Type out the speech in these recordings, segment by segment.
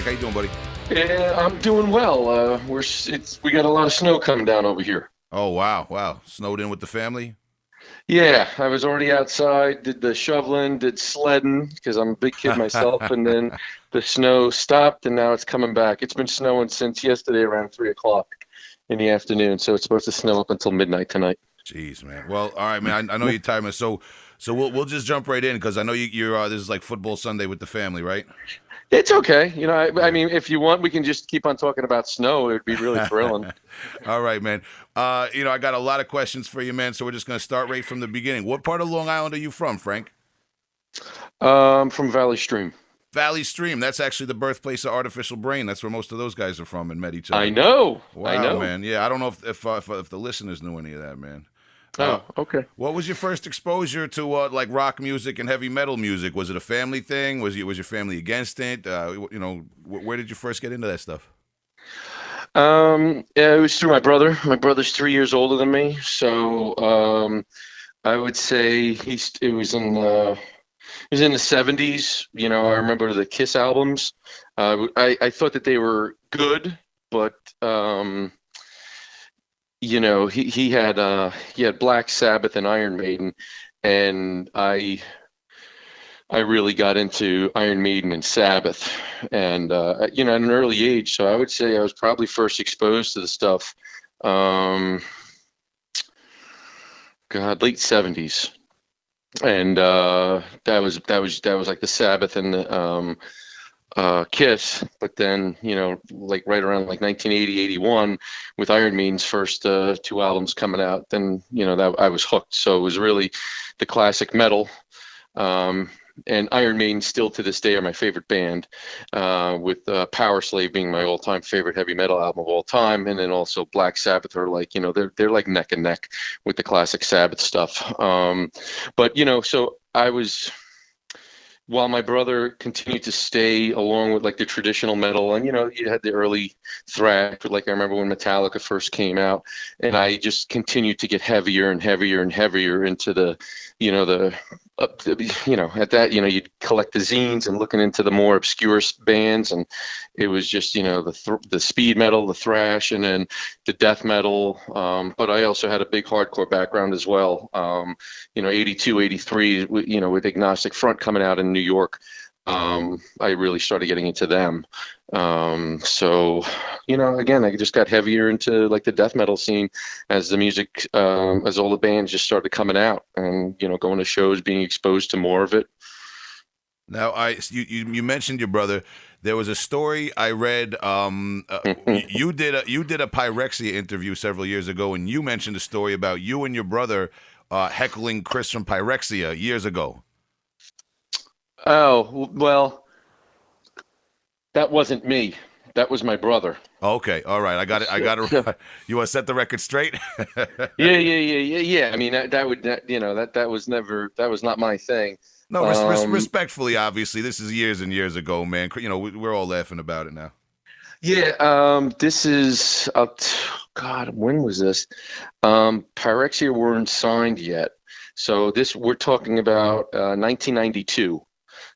Frank. How you doing, buddy? Yeah, I'm doing well. We got a lot of snow coming down over here. Oh, wow. Wow. Snowed in with the family? Yeah, I was already outside, did the shoveling, did sledding because I'm a big kid myself, and then the snow stopped and now it's coming back. It's been snowing since yesterday around 3 o'clock in the afternoon, so it's supposed to snow up until midnight tonight. Jeez, man. Well, all right, man. I know you're tired, man. So we'll just jump right in because I know you're this is like football Sunday with the family, right? It's okay. I Yeah. mean, if you want, we can just keep on talking about snow. It would be really thrilling. All right, man. I got a lot of questions for you, man. So we're just gonna start right from the beginning. What part of Long Island are you from, Frank? From Valley Stream. Valley Stream. That's actually the birthplace of Artificial Brain. That's where most of those guys are from and met each I other. know. I Wow, know. man. Yeah, I don't know if the listeners knew any of that, man. Uh, Oh, okay. what was your first exposure to like rock music and heavy metal music? Was it a family thing? Was your family against it? Where did you first get into that stuff? Yeah, it was through my brother. My brother's 3 years older than me, so I would say it was in the 70s. I remember the Kiss albums. I thought that they were good, but he had Black Sabbath and Iron Maiden, and I really got into Iron Maiden and Sabbath, and at an early age. So I would say I was probably first exposed to the stuff. Um, God, late 70s, and that was like the Sabbath and the Kiss. But then like right around like 1980, 81, with Iron Maiden's first two albums coming out, then that I was hooked. So it was really the classic metal. Um, and Iron Maiden still to this day are my favorite band, with Power Slave being my all-time favorite heavy metal album of all time, and then also Black Sabbath are like they're like neck and neck with the classic Sabbath stuff. But so I was, while my brother continued to stay along with like the traditional metal, and you had the early thrash, like I remember when Metallica first came out, and I just continued to get heavier and heavier and heavier into the the at that you'd collect the zines and looking into the more obscure bands, and it was just the speed metal, the thrash, and then the death metal. But I also had a big hardcore background as well. 82, 83, with Agnostic Front coming out in New York. I really started getting into them. So again, I just got heavier into like the death metal scene as the music, as all the bands just started coming out, and going to shows, being exposed to more of it. Now, you mentioned your brother. There was a story I read. You did a Pyrexia interview several years ago, and you mentioned a story about you and your brother heckling Chris from Pyrexia years ago. Oh, well, that wasn't me. That was my brother. Okay, all right, I got it. I got So, it. You want to set the record straight? yeah, yeah, yeah, yeah, yeah. I mean, that was not my thing. No, Um, respectfully, obviously, this is years and years ago, man. We're all laughing about it now. yeah, this is, God, when was this? Pyrexia weren't signed yet. So we're talking about 1992,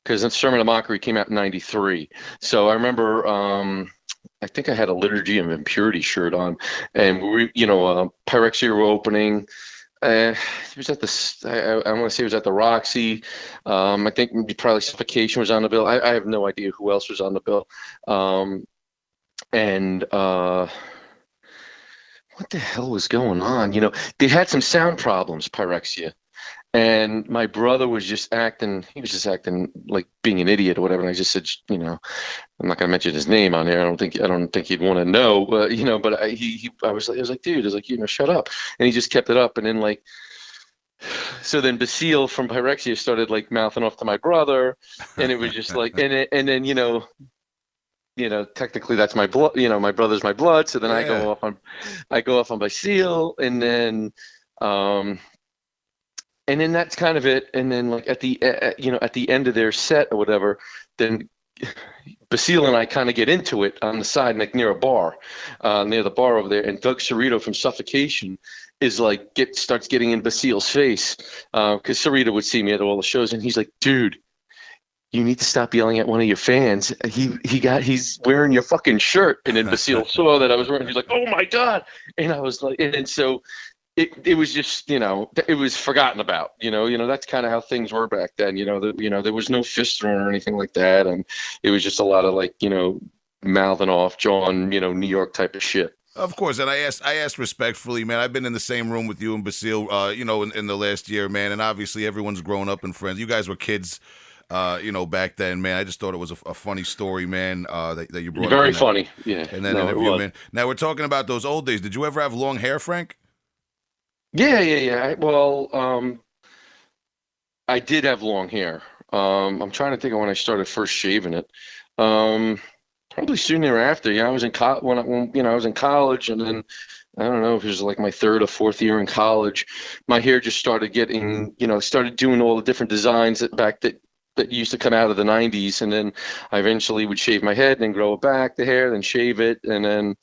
because Sermon of Mockery came out in 93. So I remember, I think I had a Liturgy of Impurity shirt on, and Pyrexia were opening. It was at I want to say it was at the Roxy. I think probably Suffocation was on the bill. I have no idea who else was on the bill. And what the hell was going on? They had some sound problems, Pyrexia. And my brother was just acting, he was just acting like being an idiot or whatever. And I just said, I'm not going to mention his name on there. I don't think he'd want to know, but, but I was like, dude, I was like, shut up. And he just kept it up. And then so then Basile from Pyrexia started like mouthing off to my brother. And it was just like, and then, technically that's my blood, my brother's my blood. So then Yeah. I go off on Basile, um, and then that's kind of it. And then like at the end of their set or whatever, then Basile and I kind of get into it on the side, like near a bar, near the bar over there. And Doug Cerrito from Suffocation is like starts getting in Basile's face, because Cerrito would see me at all the shows, and he's like, dude, you need to stop yelling at one of your fans. He's wearing your fucking shirt. And then Basile saw that I was wearing. He's like, oh my god. And I was like, and so it was just, it was forgotten about. That's kind of how things were back then. There was no fist thrown or anything like that, and it was just a lot of like mouthing off, John, New York type of shit. Of course, and I asked respectfully, man. I've been in the same room with you and Basile, in the last year, man. And obviously, everyone's grown up and friends. You guys were kids, back then, man. I just thought it was a funny story, man. That you brought Very up funny, yeah. in that No, interview, man. Now we're talking about those old days. Did you ever have long hair, Frank? Yeah. Well, I did have long hair. I'm trying to think of when I started first shaving it. Probably soon thereafter. Yeah, I was in when I was in college, and then I don't know if it was like my third or fourth year in college, my hair just started getting, started doing all the different designs that used to come out of the 90s, and then I eventually would shave my head and then grow it back, the hair, then shave it, and then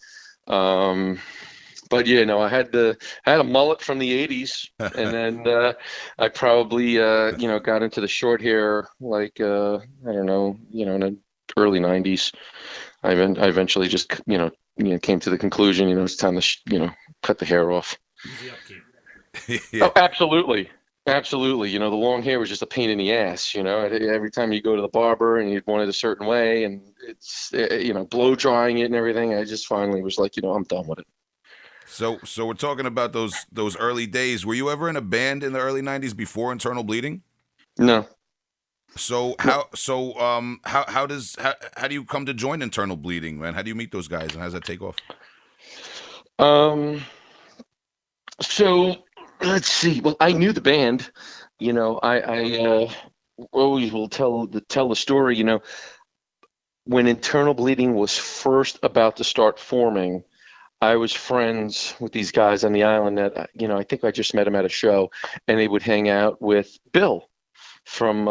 but yeah, no, I had a mullet from the 80s, and then I probably got into the short hair like I don't know, in the early 90s. I eventually just came to the conclusion, it's time to cut the hair off. Easy upkeep. Yeah. Oh, absolutely. Absolutely. The long hair was just a pain in the ass. Every time you go to the barber and you want it a certain way, and it's, blow drying it and everything, I just finally was like, I'm done with it. So we're talking about those early days. Were you ever in a band in the early '90s before Internal Bleeding? No. So how do you come to join Internal Bleeding, man? How do you meet those guys, and how does that take off? So let's see. Well, I knew the band. I always will tell the story. When Internal Bleeding was first about to start forming, I was friends with these guys on the island that I think I just met them at a show, and they would hang out with Bill from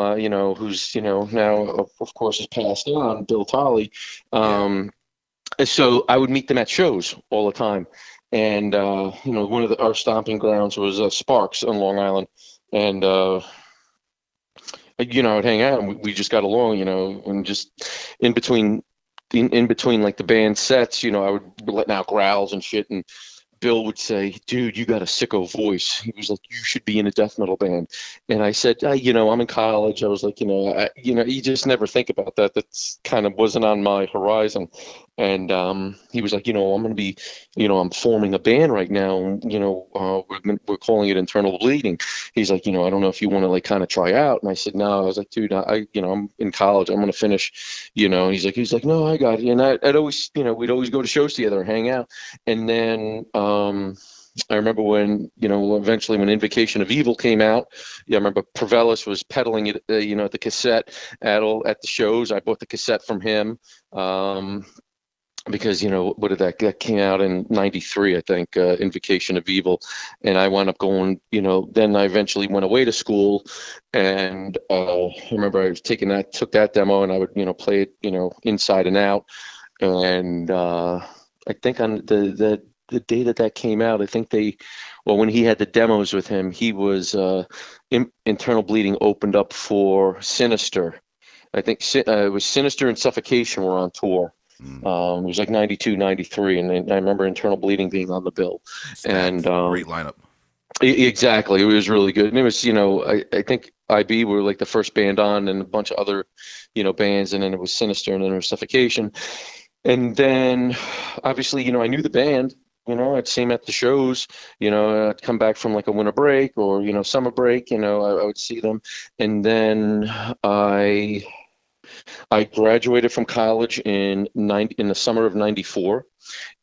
who's now of course has passed on, Bill Tolley. And so I would meet them at shows all the time. And one of our stomping grounds was Sparks on Long Island, and I'd hang out, and we just got along, and just in between like the band sets, I would be letting out growls and shit, and Bill would say, "Dude, you got a sicko voice." He was like, "You should be in a death metal band." And I said, I'm in college. I was like, you just never think about that. That's kind of wasn't on my horizon. And he was like, I'm going to be, I'm forming a band right now. We're calling it Internal Bleeding. He's like, I don't know if you want to like kind of try out. And I said, no. I was like, dude, I'm in college. I'm going to finish, And he's like, no, I got it. And I'd always, we'd always go to shows together and hang out. And then I remember when, eventually when Invocation of Evil came out, I remember Provelis was peddling it, at the cassette at the shows. I bought the cassette from him. Because what did that came out in '93, I think, Invocation of Evil, and I wound up going. Then I eventually went away to school, and I remember I was took that demo, and I would play it inside and out, and I think on the day that came out, I think when he had the demos with him, he was Internal Bleeding opened up for Sinister. I think it was Sinister and Suffocation were on tour. It was like 92, 93, and I remember Internal Bleeding being on the bill. And great lineup. Exactly, it was really good. And it was, I think IB were like the first band on, and a bunch of other, bands, and then it was Sinister, and then it was Suffocation. And then, obviously, I knew the band. I'd see them at the shows. I'd come back from like a winter break or summer break. I would see them, and then I graduated from college in the summer of '94,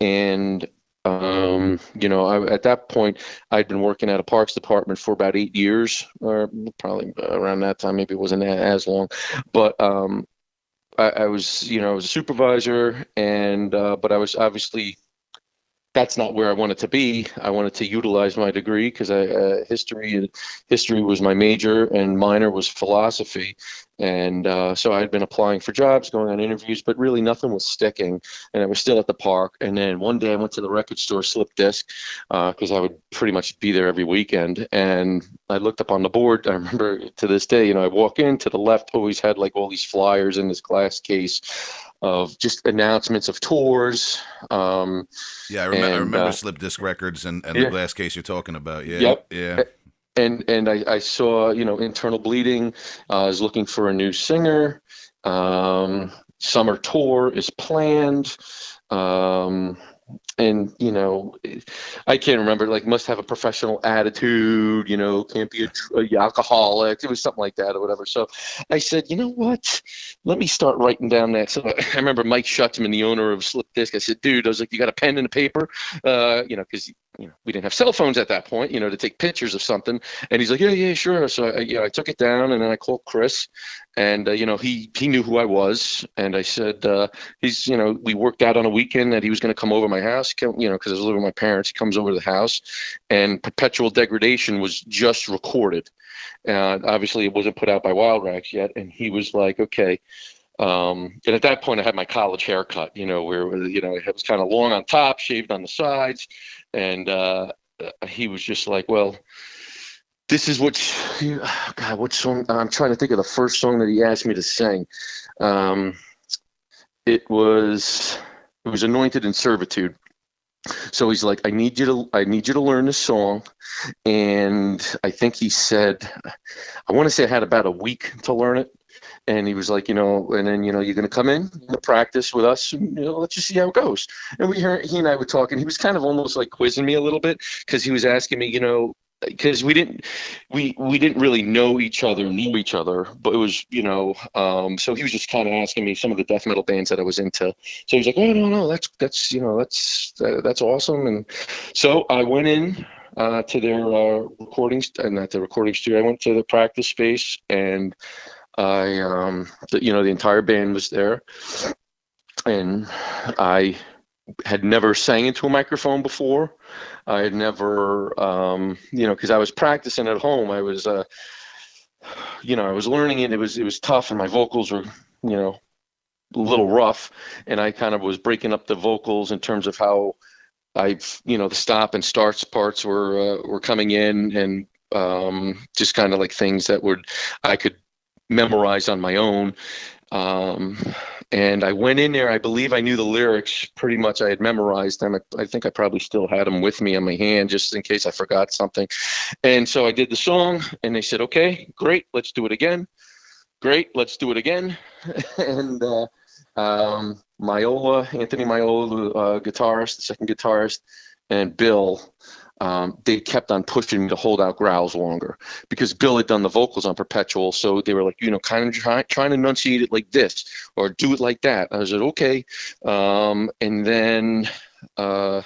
and at that point I'd been working at a parks department for about 8 years, or probably around that time. Maybe it wasn't as long, but I was I was a supervisor, and but I was obviously. That's not where I wanted to be. I wanted to utilize my degree because history was my major and minor was philosophy. And so I had been applying for jobs, going on interviews, but really nothing was sticking. And I was still at the park. And then one day I went to the record store, Slip Disc, because I would pretty much be there every weekend. And I looked up on the board. I remember to this day, I walk in, to the left, always had like all these flyers in this glass case of just announcements of tours. Yeah, I And remember Slip Disc Records and the yeah, glass case you're talking about. Yeah, yep. yeah. And I saw, Internal Bleeding is looking for a new singer. Summer tour is planned. Um, and I can't remember, like, must have a professional attitude, can't be a alcoholic. It was something like that or whatever. So I said, you know what, let me start writing down that. So I remember Mike Schutzman, the owner of Slip Disc. I said, dude, I was like, you got a pen and a paper? Because we didn't have cell phones at that point, to take pictures of something. And he's like, yeah, sure. So I took it down, and then I called Chris, and he knew who I was. And I said, we worked out on a weekend that he was going to come over my house, because I was living with my parents. He comes over to the house, and Perpetual Degradation was just recorded. Obviously, it wasn't put out by Wild Rags yet. And he was like, okay. And at that point, I had my college haircut, where, it was kind of long on top, shaved on the sides. And he was just like, well, this is what song? I'm trying to think of the first song that he asked me to sing. It was Anointed in Servitude. So he's like, I need you to learn this song. And I think he said, I want to say I had about a week to learn it. And he was like, and then, you're going to come in to practice with us, and, let's just see how it goes. And he and I were talking. He was kind of almost like quizzing me a little bit, because he was asking me, because we didn't really know each other, but it was, so he was just kind of asking me some of the death metal bands that I was into. So he's like, oh, no, that's awesome. And so I went in to their not the recording studio. I went to the practice space, and the entire band was there, and I had never sang into a microphone before. I had never, because I was practicing at home. I was, I was learning it. It was tough, and my vocals were, a little rough, and I kind of was breaking up the vocals in terms of how the stop and starts parts were coming in, and just kind of like things that I could memorize on my own. And I went in there. I believe I knew the lyrics pretty much. I had memorized them. I think I probably still had them with me on my hand, just in case I forgot something. And so I did the song, and they said, okay, great, let's do it again. Great, let's do it again. And Anthony Miola, guitarist, the second guitarist, and Bill, they kept on pushing me to hold out growls longer, because Bill had done the vocals on Perpetual. So they were like, kind of trying to enunciate it like this, or do it like that. I said, okay. And then the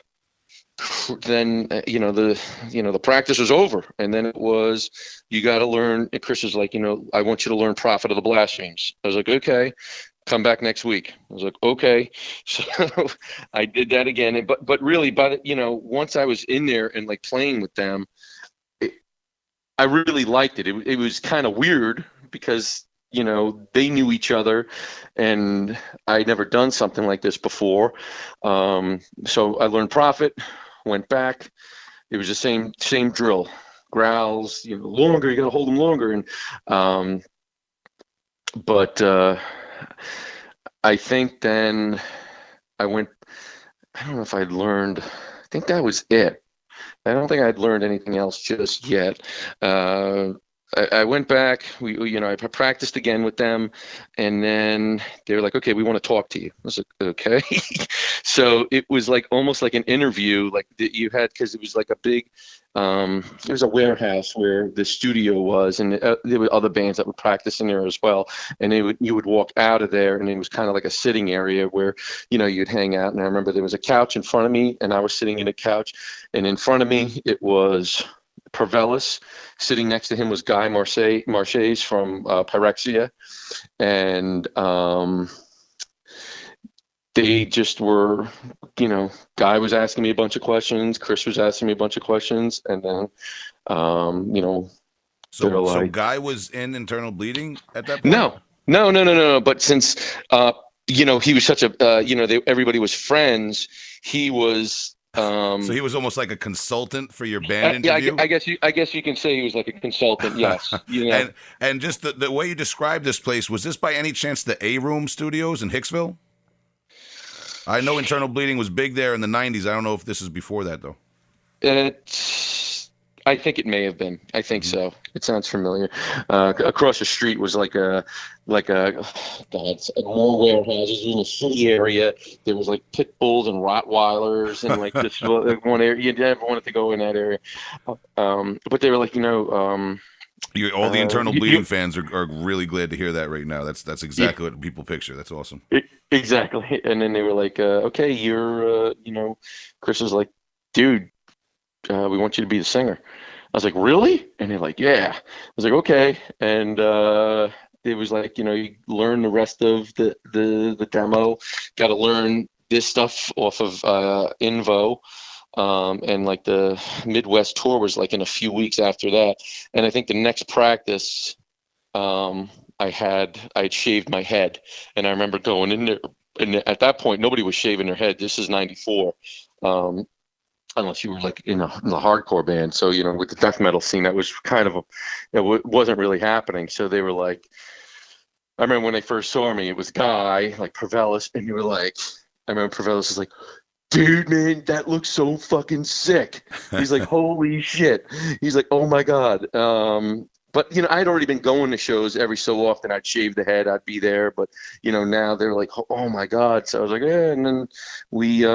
practice was over, and then it was, you got to learn. And Chris was like, I want you to learn Prophet of the Blasphemies. I was like, okay. Come back next week. I was like, okay. So I did that again. But really, once I was in there and like playing with them, I really liked it. It was kind of weird, because, they knew each other, and I'd never done something like this before. So I learned Prophet, went back. It was the same drill. Growls, longer, you got to hold them longer. And, but I think then I went, I don't know if I'd learned, I think that was it. I don't think I'd learned anything else just yet. I went back, I practiced again with them, and then they were like, okay, we want to talk to you. I was like, okay. So it was like almost like an interview, like that you had, because it was like a big, it was a warehouse where the studio was, and there were other bands that would practice in there as well. And you would walk out of there, and it was kind of like a sitting area where, you'd hang out. And I remember there was a couch in front of me, and I was sitting in a couch, and in front of me, it was Pervelis. Sitting next to him was Guy Marchais from Pyrexia, and they just were, Guy was asking me a bunch of questions, Chris was asking me a bunch of questions, and then, So Guy was in Internal Bleeding at that point? No, No, no, no, no, no. But since he was such a everybody was friends. He was So he was almost like a consultant for your band yeah. interview. I guess you can say he was like a consultant. Yes, and just the way you described this place, was this by any chance the A Room Studios in Hicksville? I know Internal Bleeding was big there in the '90s. I don't know if this is before that though. I think it may have been. I think Mm-hmm. so. It sounds familiar. Across the street was like a God, more warehouses in the city area. There was like pit bulls and Rottweilers and like this one area. You never wanted to go in that area. But they were like, All the Internal Bleeding you fans are really glad to hear that right now. That's exactly what people picture. That's awesome. exactly. And then they were like, okay, Chris was like, dude, we want you to be the singer. I was like, really? And they're like, yeah. I was like, okay. And it was like, you learn the rest of the demo. Got to learn this stuff off of Invo. And like the Midwest tour was like in a few weeks after that. And I think the next practice, I had shaved my head. And I remember going in there. And at that point, nobody was shaving their head. This is 94. Unless you were like in the hardcore band. So, with the death metal scene, that was kind of it wasn't really happening. So they were like, I remember when they first saw me, it was Guy, like Provelis, and you were like, I remember Provelis was like, dude, man, that looks so fucking sick. He's like, holy shit. He's like, oh my God. But I'd already been going to shows every so often. I'd shave the head, I'd be there. But now they're like, oh my God. So I was like, yeah. And then we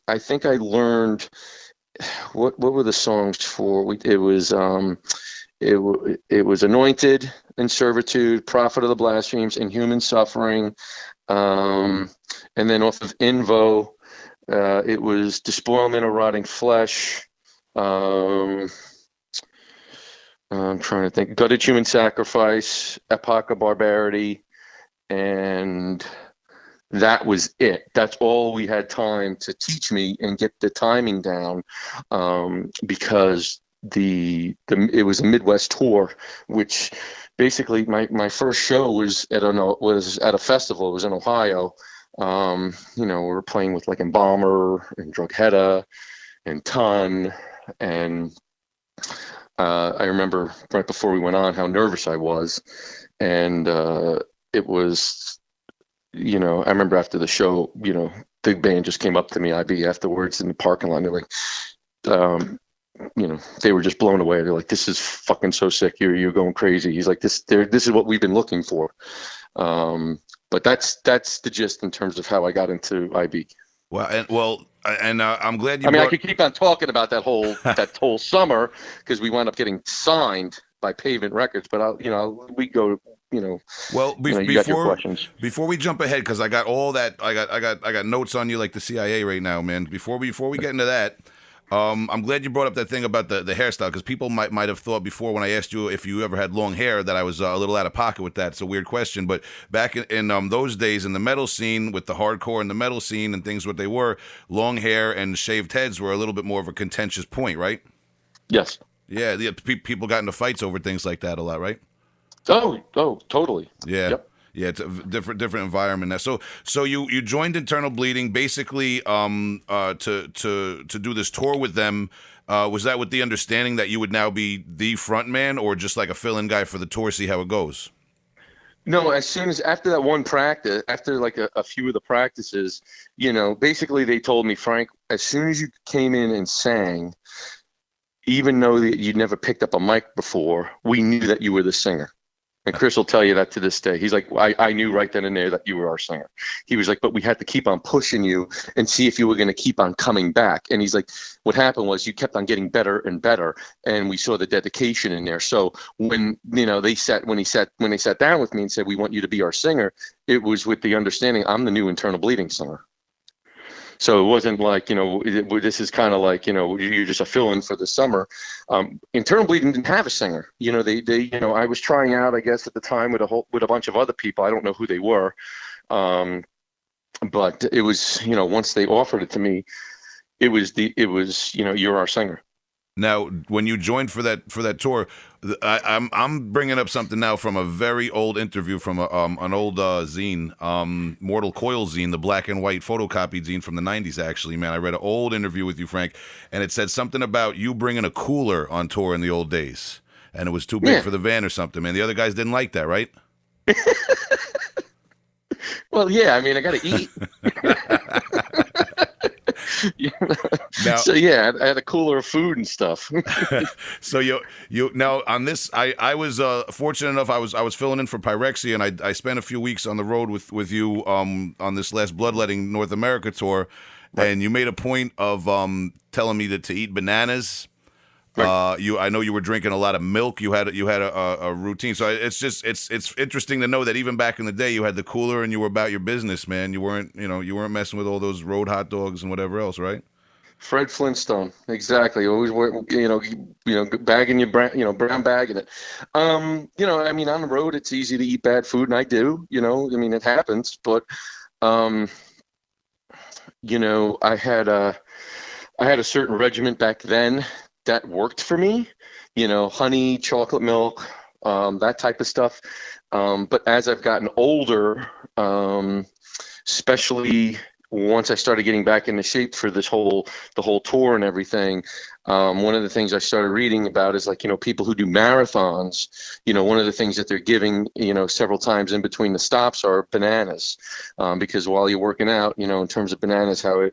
I think I learned what were the songs for? It was Anointed and Servitude, Prophet of the Blasphemes, and Human Suffering, and then off of Invo, it was Despoilment of Rotting Flesh. I'm trying to think. Gutted Human Sacrifice, Epoch of Barbarity, and that was it. That's all we had time to teach me and get the timing down, because it was a Midwest tour, which basically my first show was at a festival. It was in Ohio. We were playing with like Embalmer and Drogheda and Ton, and I remember right before we went on how nervous I was, and it was. I remember after the show, the band just came up to me, IB, afterwards in the parking lot. They're like, they were just blown away. They're like, this is fucking so sick. You're going crazy. He's like, this is what we've been looking for. But that's the gist in terms of how I got into IB. I'm glad you. I could keep on talking about that whole summer because we wound up getting signed by Pavement Records. But we go. Well, you got your questions. Before we jump ahead, because I got all that, I got notes on you like the CIA right now, man. Before we get into that, I'm glad you brought up that thing about the hairstyle, because people might have thought before when I asked you if you ever had long hair that I was a little out of pocket with that. It's a weird question, but back in those days in the metal scene, with the hardcore and the metal scene and things what they were, long hair and shaved heads were a little bit more of a contentious point, right? Yes. Yeah, people got into fights over things like that a lot, right? Oh, totally. Yeah. Yep. Yeah, it's a different environment now. So you joined Internal Bleeding basically to do this tour with them. Was that with the understanding that you would now be the front man, or just like a fill-in guy for the tour, see how it goes? No, as soon as after that one practice, after like a few of the practices, basically they told me, Frank, as soon as you came in and sang, even though that you'd never picked up a mic before, we knew that you were the singer. And Chris will tell you that to this day. He's like, I knew right then and there that you were our singer. He was like, but we had to keep on pushing you and see if you were going to keep on coming back. And he's like, what happened was you kept on getting better and better, and we saw the dedication in there. So when they sat down with me and said, we want you to be our singer, it was with the understanding I'm the new Internal Bleeding singer. So it wasn't like, this is kind of like, you're just a fill-in for the summer. Internal Bleeding didn't have a singer. I was trying out, I guess, at the time with a bunch of other people. I don't know who they were. But it was, once they offered it to me, it was you're our singer. Now, when you joined for that tour, I'm bringing up something now from a very old interview from an old zine, Mortal Coil zine, the black and white photocopied zine from the '90s. Actually, man, I read an old interview with you, Frank, and it said something about you bringing a cooler on tour in the old days, and it was too big Yeah. for the van or something. Man, the other guys didn't like that, right? Well, yeah. I mean, I got to eat. You know? Now, So yeah, I had a cooler of food and stuff. so you now on this, I was fortunate enough. I was filling in for Pyrexia, and I spent a few weeks on the road with you on this last Bloodletting North America tour, Right. and you made a point of telling me to eat bananas. Right. I know you were drinking a lot of milk. You had a routine. So it's interesting to know that even back in the day, you had the cooler and you were about your business, man. You weren't messing with all those road hot dogs and whatever else, right? Fred Flintstone, exactly. Always, bagging your brown, brown bagging it. I mean, on the road, it's easy to eat bad food, and I do. I mean, it happens. But, um, I had a certain regiment back then that worked for me. Honey, chocolate milk, that type of stuff. But as I've gotten older, especially once I started getting back into shape for the whole tour and everything, one of the things I started reading about is, like, people who do marathons, one of the things that they're giving, several times in between the stops are bananas, because while you're working out, in terms of bananas, how it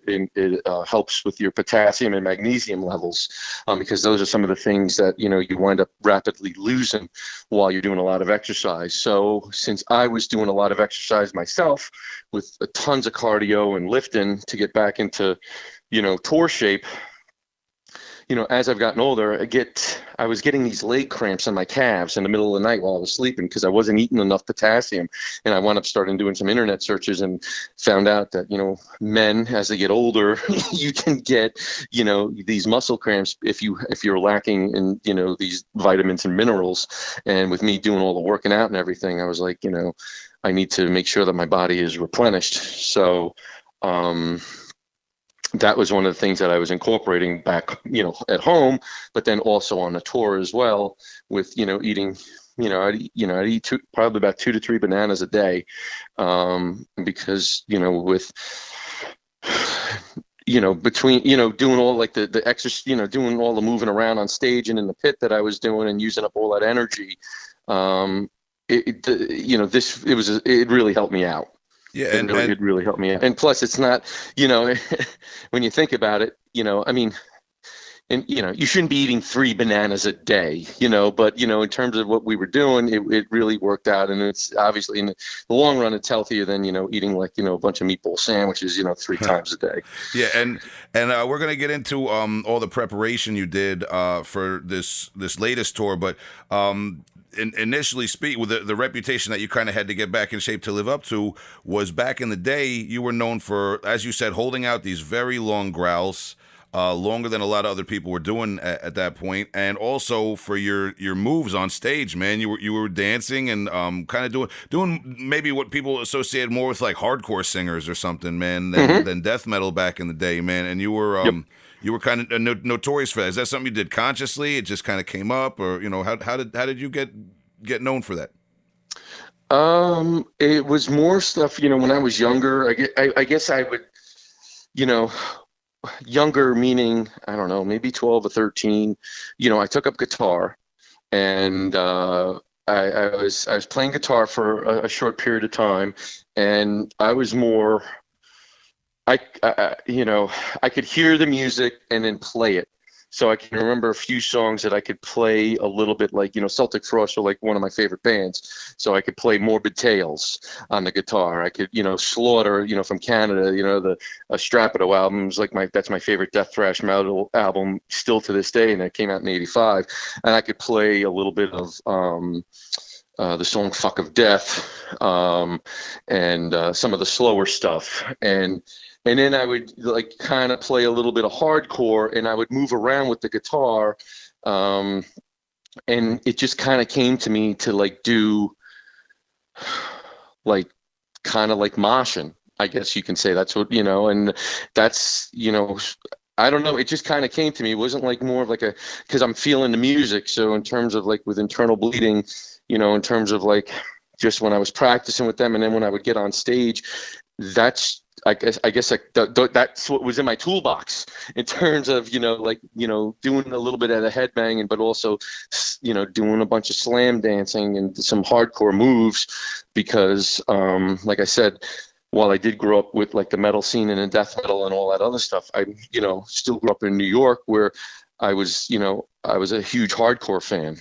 helps with your potassium and magnesium levels, because those are some of the things that, you wind up rapidly losing while you're doing a lot of exercise. So since I was doing a lot of exercise myself with tons of cardio and lifting to get back into, tour shape, as I've gotten older, I was getting these leg cramps in my calves in the middle of the night while I was sleeping because I wasn't eating enough potassium. And I wound up starting doing some internet searches and found out that, men, as they get older, you can get, these muscle cramps if you're lacking in, these vitamins and minerals. And with me doing all the working out and everything, I was like, I need to make sure that my body is replenished. So, that was one of the things that I was incorporating back, at home, but then also on the tour as well with, eating, I'd eat probably about 2 to 3 bananas a day, because, with, between, doing all like the exercise, doing all the moving around on stage and in the pit that I was doing and using up all that energy, it really helped me out. Yeah, It really helped me out. And plus, it's not, when you think about it, I mean, and, you shouldn't be eating 3 bananas a day, but, in terms of what we were doing, it really worked out. And it's obviously in the long run, it's healthier than, eating like, a bunch of meatball sandwiches, 3 times a day. yeah, and we're gonna get into all the preparation you did for this latest tour, but initially speak with the reputation that you kind of had to get back in shape to live up to was back in the day you were known for, as you said, holding out these very long growls, longer than a lot of other people were doing at that point, and also for your moves on stage, man. You were dancing and kind of doing maybe what people associated more with like hardcore singers or something, man, than death metal back in the day, man. And you were Yep. you were kind of notorious for that. Is that something you did consciously? It just kind of came up, or how did you get known for that? It was more stuff, when I was younger. I guess I would, you know, younger meaning, I don't know, maybe 12 or 13. I took up guitar, and I was playing guitar for a short period of time, and I was more. I could hear the music and then play it. So I can remember a few songs that I could play a little bit, like, Celtic Frost are like one of my favorite bands. So I could play Morbid Tales on the guitar. I could, Slaughter, from Canada, the Strapido albums, that's my favorite death thrash metal album still to this day. And it came out in '85. And I could play a little bit of, the song Fuck of Death, and some of the slower stuff. And then I would kind of play a little bit of hardcore, and I would move around with the guitar. And it just kind of came to me to do kind of like moshing, I guess you can say. That's what, and that's, I don't know. It just kind of came to me. It wasn't like more of like a, because I'm feeling the music. So in terms of like with internal bleeding, in terms of like just when I was practicing with them, and then when I would get on stage, that's I guess like that's what was in my toolbox in terms of like doing a little bit of the headbanging, but also doing a bunch of slam dancing and some hardcore moves because like I said, while I did grow up with like the metal scene and the death metal and all that other stuff, I still grew up in New York where I was a huge hardcore fan.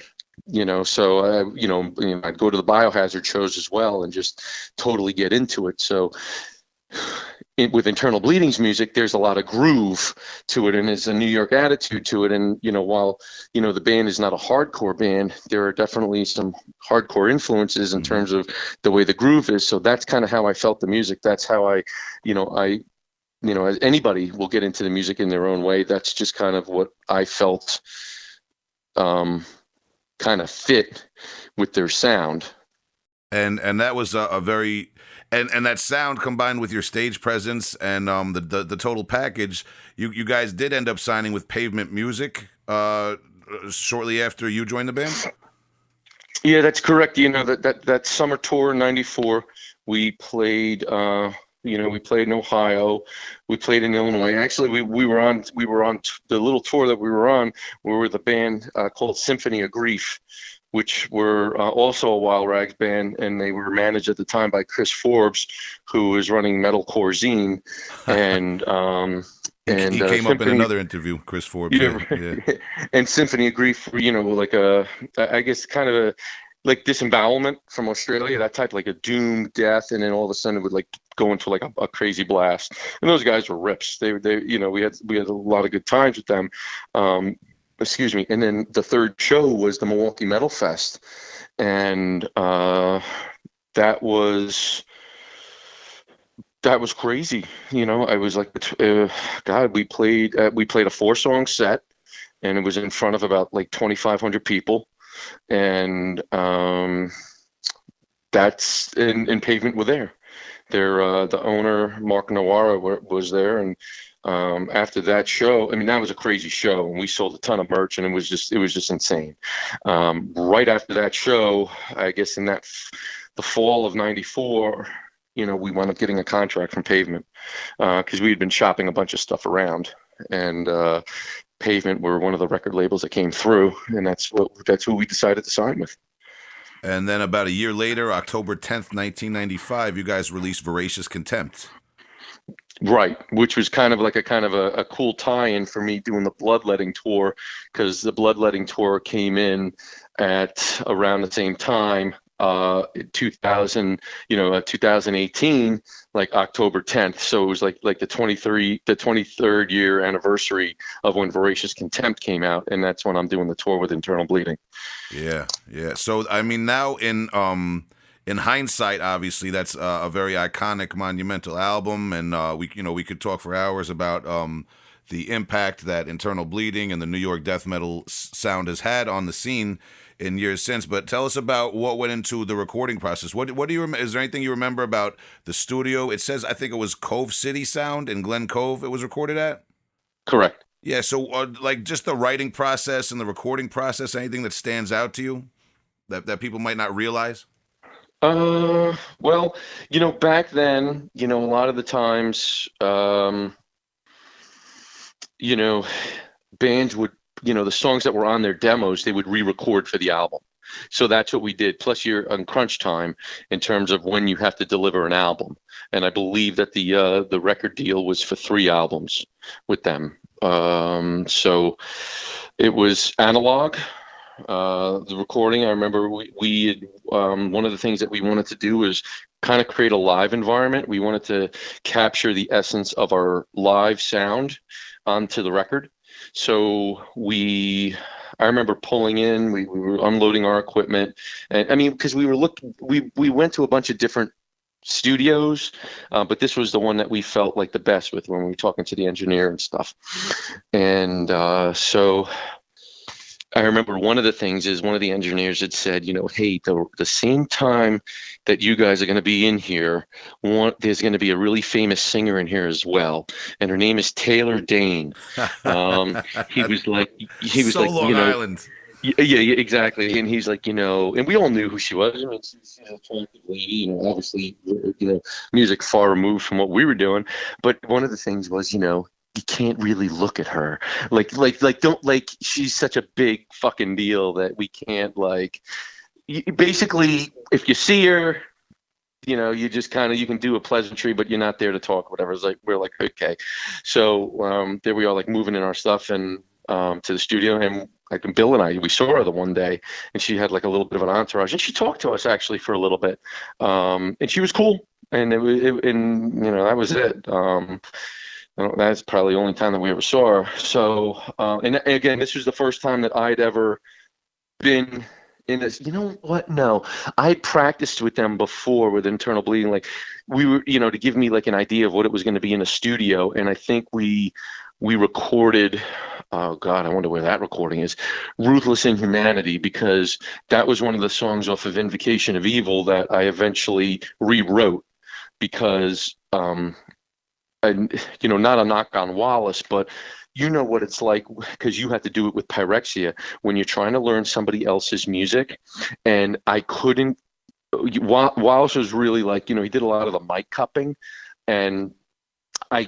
So I'd go to the Biohazard shows as well and just totally get into it. So with Internal Bleeding's music, there's a lot of groove to it, and there's a New York attitude to it. And while the band is not a hardcore band, there are definitely some hardcore influences in terms of the way the groove is. So that's kind of how I felt the music. That's how as anybody will get into the music in their own way. That's just kind of what I felt kind of fit with their sound. And that was a very and that sound combined with your stage presence and the total package, you guys did end up signing with Pavement Music shortly after you joined the band. Yeah, that's correct. That summer tour in '94, we played. We played in Ohio, we played in Illinois. Actually, we were on the little tour that we were on. We were with a band called Symphony of Grief, which were also a Wild Rags band, and they were managed at the time by Chris Forbes, who was running Metalcore Zine, and he came up in another interview, Chris Forbes. Yeah. And Symphony of Grief, like I guess kind of a like disembowelment from Australia, that type, like a doom death, and then all of a sudden it would like go into like a crazy blast. And those guys were rips. They we had a lot of good times with them. Excuse me. And then the third show was the Milwaukee Metal Fest, and that was crazy. I was like, God, we played a 4-song set, and it was in front of about like 2,500 people. And that's in Pavement were there. The owner, Mark Nawara, was there, and after that show, I mean, that was a crazy show, and we sold a ton of merch, and it was just insane. Right after that show, I guess in the fall of '94, we wound up getting a contract from Pavement because we had been shopping a bunch of stuff around, and Pavement were one of the record labels that came through, and that's who we decided to sign with. And then about a year later, October 10th, 1995, you guys released Voracious Contempt. Right, which was kind of a cool tie-in for me doing the Bloodletting tour, because the Bloodletting tour came in at around the same time, 2018, like October 10th. So it was like the 23rd year anniversary of when Voracious Contempt came out, and that's when I'm doing the tour with Internal Bleeding. Yeah. So I mean, now in hindsight, obviously that's a very iconic, monumental album, and we could talk for hours about the impact that Internal Bleeding and the New York death metal sound has had on the scene in years since. But tell us about what went into the recording process. What do you is there anything you remember about the studio? It says, I think it was Cove City Sound in Glen Cove it was recorded at? Correct. Yeah, so like just the writing process and the recording process, anything that stands out to you that people might not realize? Well, back then, a lot of the times, bands would, the songs that were on their demos, they would re-record for the album. So that's what we did. Plus you're on crunch time in terms of when you have to deliver an album. And I believe that the record deal was for 3 albums with them. So it was analog. The recording, I remember we one of the things that we wanted to do was kind of create a live environment. We wanted to capture the essence of our live sound onto the record. So I remember pulling in, we were unloading our equipment, and I mean, because we went to a bunch of different studios, but this was the one that we felt like the best with when we were talking to the engineer and stuff. And so I remember one of the things is one of the engineers had said, hey, the same time that you guys are going to be in here, there's going to be a really famous singer in here as well, and her name is Taylor Dane. He was like, he was So like, Long Island. yeah, exactly. And he's like, and we all knew who she was. I mean, she's an attractive lady, obviously, music far removed from what we were doing. But one of the things was, you can't really look at her. Don't, she's such a big fucking deal that we can't, basically, if you see her, you just kind of, you can do a pleasantry, but you're not there to talk, whatever. It's like, we're like, okay. So there we are, like, moving in our stuff and to the studio, and like Bill and I, we saw her the one day, and she had like a little bit of an entourage, and she talked to us actually for a little bit, and she was cool, and that was it. That's probably the only time that we ever saw her. So, and again, this was the first time that I'd ever been in this. You know what? No, I practiced with them before with internal bleeding. Like, we were, to give me like an idea of what it was going to be in a studio, and I think we recorded. Oh God, I wonder where that recording is. Ruthless Inhumanity, because that was one of the songs off of Invocation of Evil that I eventually rewrote because, not a knock on Wallace, but you know what it's like because you have to do it with pyrexia when you're trying to learn somebody else's music. And I couldn't, Wallace was really like, he did a lot of the mic cupping, and I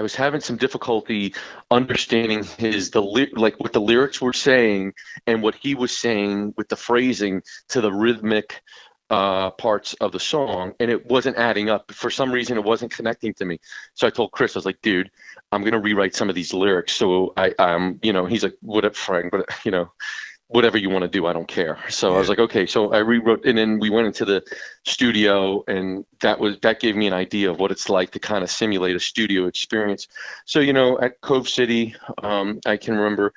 was having some difficulty understanding what the lyrics were saying and what he was saying with the phrasing to the rhythmic parts of the song, and it wasn't adding up. For some reason, it wasn't connecting to me. So I told Chris, I was like, dude, I'm gonna rewrite some of these lyrics. So he's like, whatever, Frank, but whatever you want to do, I don't care. So I was like, okay. So I rewrote, and then we went into the studio, and that gave me an idea of what it's like to kind of simulate a studio experience. So, at Cove City, I can remember,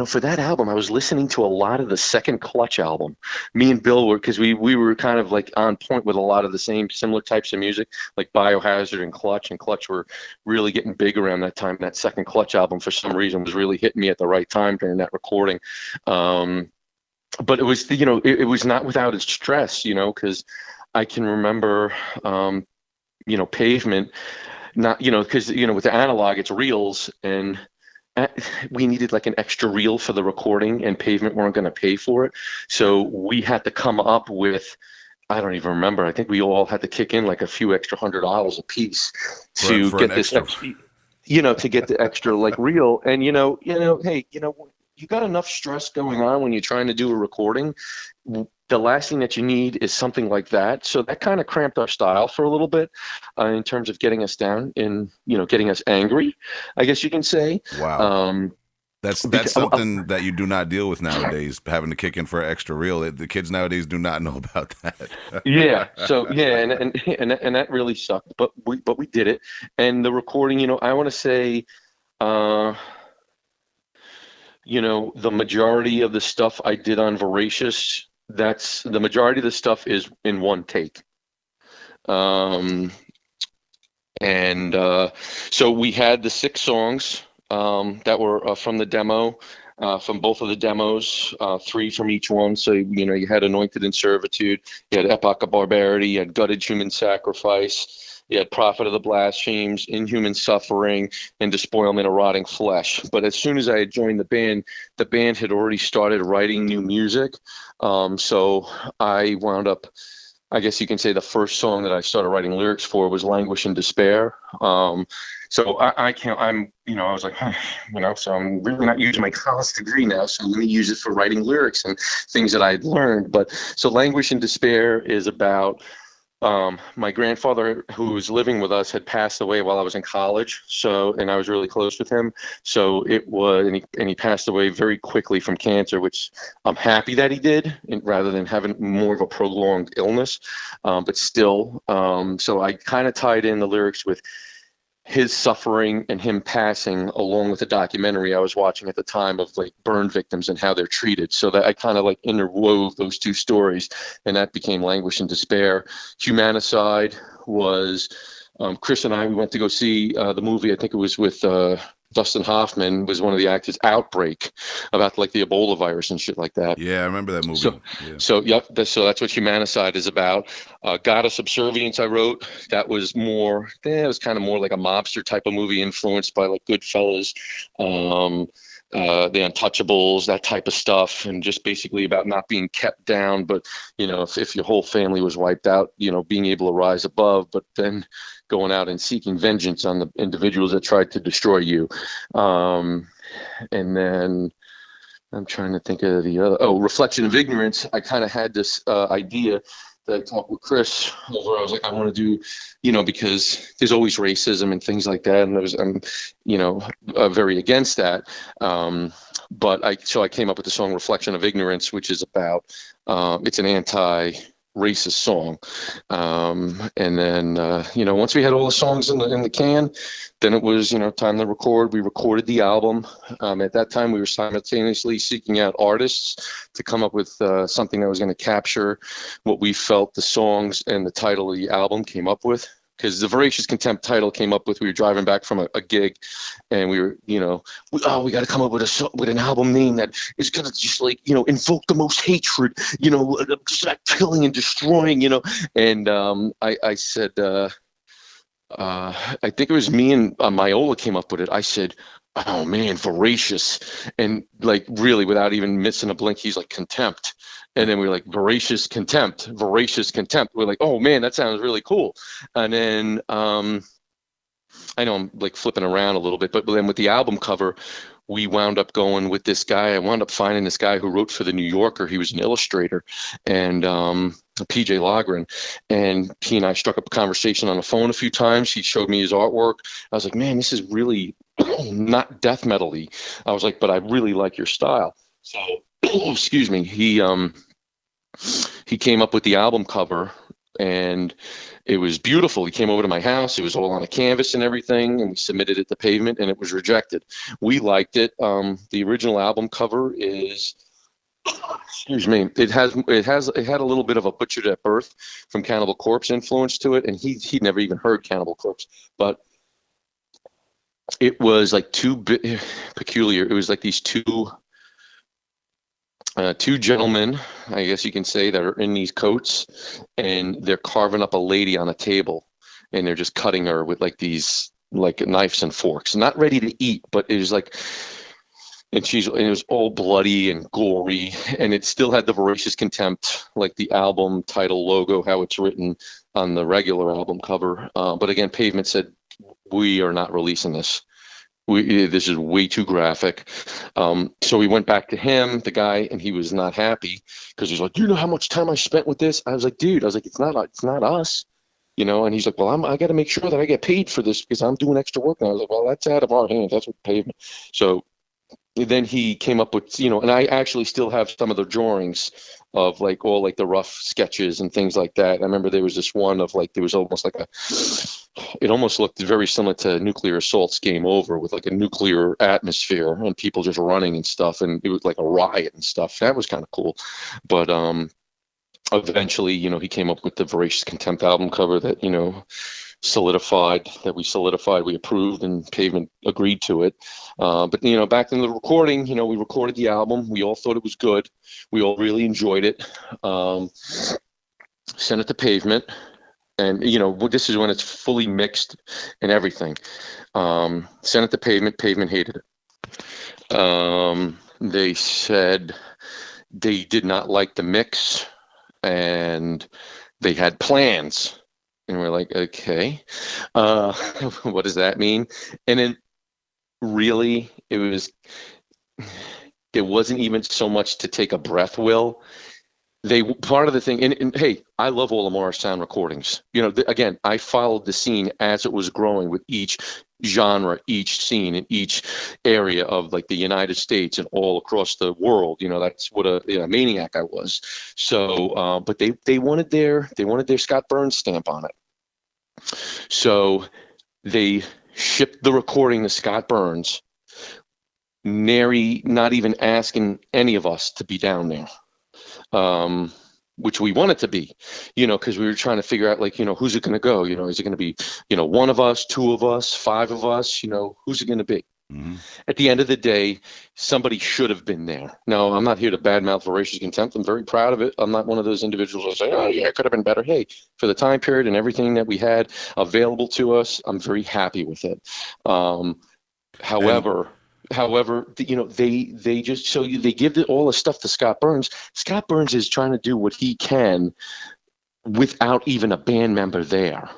for that album, I was listening to a lot of the Second Clutch album. Me and Bill were, because we were kind of like on point with a lot of the same similar types of music, like Biohazard and Clutch were really getting big around that time. That Second Clutch album, for some reason, was really hitting me at the right time during that recording. But it was, it was not without its stress, because I can remember, Pavement, not, because, with the analog, it's reels, and we needed like an extra reel for the recording, and Pavement weren't going to pay for it. So we had to come up with, I don't even remember, I think we all had to kick in like a few extra $100 a piece to get this extra, to get the extra like reel. And, hey, you got enough stress going on when you're trying to do a recording. The last thing that you need is something like that. So that kind of cramped our style for a little bit in terms of getting us down and, getting us angry, I guess you can say. Wow. That's something that you do not deal with nowadays, having to kick in for an extra reel. The kids nowadays do not know about that. Yeah. So, yeah. And that really sucked, but we did it. And the recording, I want to say, the majority of the stuff I did on Voracious, the majority of the stuff is in one take. So we had the 6 songs that were from the demo, from both of the demos, 3 from each one. So, you had Anointed in Servitude, you had Epoch of Barbarity, you had Gutted Human Sacrifice, you had Prophet of the Blasphemes, Inhuman Suffering, and Despoilment of Rotting Flesh. But as soon as I had joined the band had already started writing new music. So I wound up, I guess you can say the first song that I started writing lyrics for was Languish and Despair. So I was like, so I'm really not using my college degree now, so let me use it for writing lyrics and things that I had learned. But so Languish and Despair is about, my grandfather, who was living with us, had passed away while I was in college. So, and I was really close with him. So it was, and he passed away very quickly from cancer, which I'm happy that he did, rather than having more of a prolonged illness. But still, so I kind of tied in the lyrics with his suffering and him passing, along with the documentary I was watching at the time of like burn victims and how they're treated. So that I kind of like interwove those two stories, and that became Languish and Despair. Humanicide was Chris and I, we went to go see the movie. I think it was with Dustin Hoffman was one of the actors. Outbreak, about like the Ebola virus and shit like that. Yeah, I remember that movie. So, Yeah. yep. So that's what Humanicide is about. Goddess Subservience, I wrote. That was more. It was kind of more like a mobster type of movie, influenced by like Goodfellas, um, The Untouchables, that type of stuff, and just basically about not being kept down. But if your whole family was wiped out, being able to rise above, but then going out and seeking vengeance on the individuals that tried to destroy you. And then I'm trying to think of the other. Oh, Reflection of Ignorance. I kind of had this idea that I talked with Chris over. I was like, I want to do, because there's always racism and things like that, and I'm, very against that. But I came up with the song "Reflection of Ignorance," which is about, it's an anti-racist song. And then, once we had all the songs in the can, then it was, time to record. We recorded the album. At that time, we were simultaneously seeking out artists to come up with something that was going to capture what we felt the songs and the title of the album came up with. Because the Voracious Contempt title came up with, we were driving back from a gig, and we were, we got to come up with an album name that is going to just like, invoke the most hatred, just like killing and destroying, And I said, I think it was me and Myola came up with it. I said, "Oh man, voracious," and like really, without even missing a blink, he's like, "Contempt." And then we were like, voracious contempt. We're like, oh man, that sounds really cool. And then I know I'm like flipping around a little bit, but then with the album cover, we wound up going with this guy. I wound up finding this guy who wrote for the New Yorker. He was an illustrator, and PJ Logren. And he and I struck up a conversation on the phone a few times. He showed me his artwork. I was like, man, this is really not death metal-y. I was like, but I really like your style. So, excuse me. He came up with the album cover, and it was beautiful. He came over to my house. It was all on a canvas and everything, and we submitted it to Pavement, and it was rejected. We liked it. The original album cover is, excuse me, it had a little bit of a Butchered at Birth from Cannibal Corpse influence to it, and he'd never even heard Cannibal Corpse, but it was like peculiar. It was like these two gentlemen, I guess you can say, that are in these coats, and they're carving up a lady on a table, and they're just cutting her with like these like knives and forks, not ready to eat, but it was like, and it was all bloody and gory, and it still had the Voracious Contempt, like the album title logo, how it's written on the regular album cover. But again, Pavement said, we are not releasing this. This is way too graphic. So we went back to him, the guy, and he was not happy because he's like, do you know how much time I spent with this? I was like, dude, it's not us, and he's like, well, I got to make sure that I get paid for this because I'm doing extra work. And I was like, well, that's out of our hands. That's what Pavement. So then he came up with, and I actually still have some of the drawings of like all like the rough sketches and things like that. I remember there was this one of like, there was almost like it almost looked very similar to Nuclear Assault's Game Over, with like a nuclear atmosphere and people just running and stuff. And it was like a riot and stuff. That was kind of cool. But eventually, he came up with the Voracious Contempt album cover that, we approved, and Pavement agreed to it. But back in the recording, we recorded the album. We all thought it was good. We all really enjoyed it. Sent it to Pavement, and this is when it's fully mixed and everything. Sent it to Pavement. Pavement hated it. They said they did not like the mix, and they had plans. And we're like, okay, what does that mean? And then really, it wasn't even so much to take a breath, Will. Part of the thing, and hey, I love all of Morris Sound recordings. Again, I followed the scene as it was growing with each genre, each scene, in each area of like the United States and all across the world. That's what a maniac I was. So, but they wanted their Scott Burns stamp on it. So they shipped the recording to Scott Burns, not even asking any of us to be down there. Which we wanted to be, because we were trying to figure out, like, who's it going to go? Is it going to be, one of us, two of us, five of us? Who's it going to be? Hmm. At the end of the day, somebody should have been there. No, I'm not here to badmouth Voracious Contempt. I'm very proud of it. I'm not one of those individuals who say, oh, yeah, it could have been better. Hey, for the time period and everything that we had available to us, I'm very happy with it. Um, And however, they just they give all the stuff to Scott Burns. Scott Burns is trying to do what he can without even a band member there.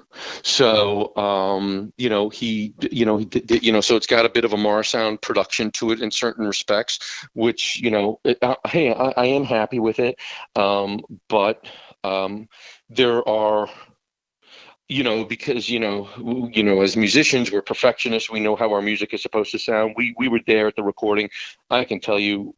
So, so it's got a bit of a Morrisound production to it in certain respects, which, hey, I am happy with it. But there are, because, as musicians, we're perfectionists. We know how our music is supposed to sound. We were there at the recording. I can tell you,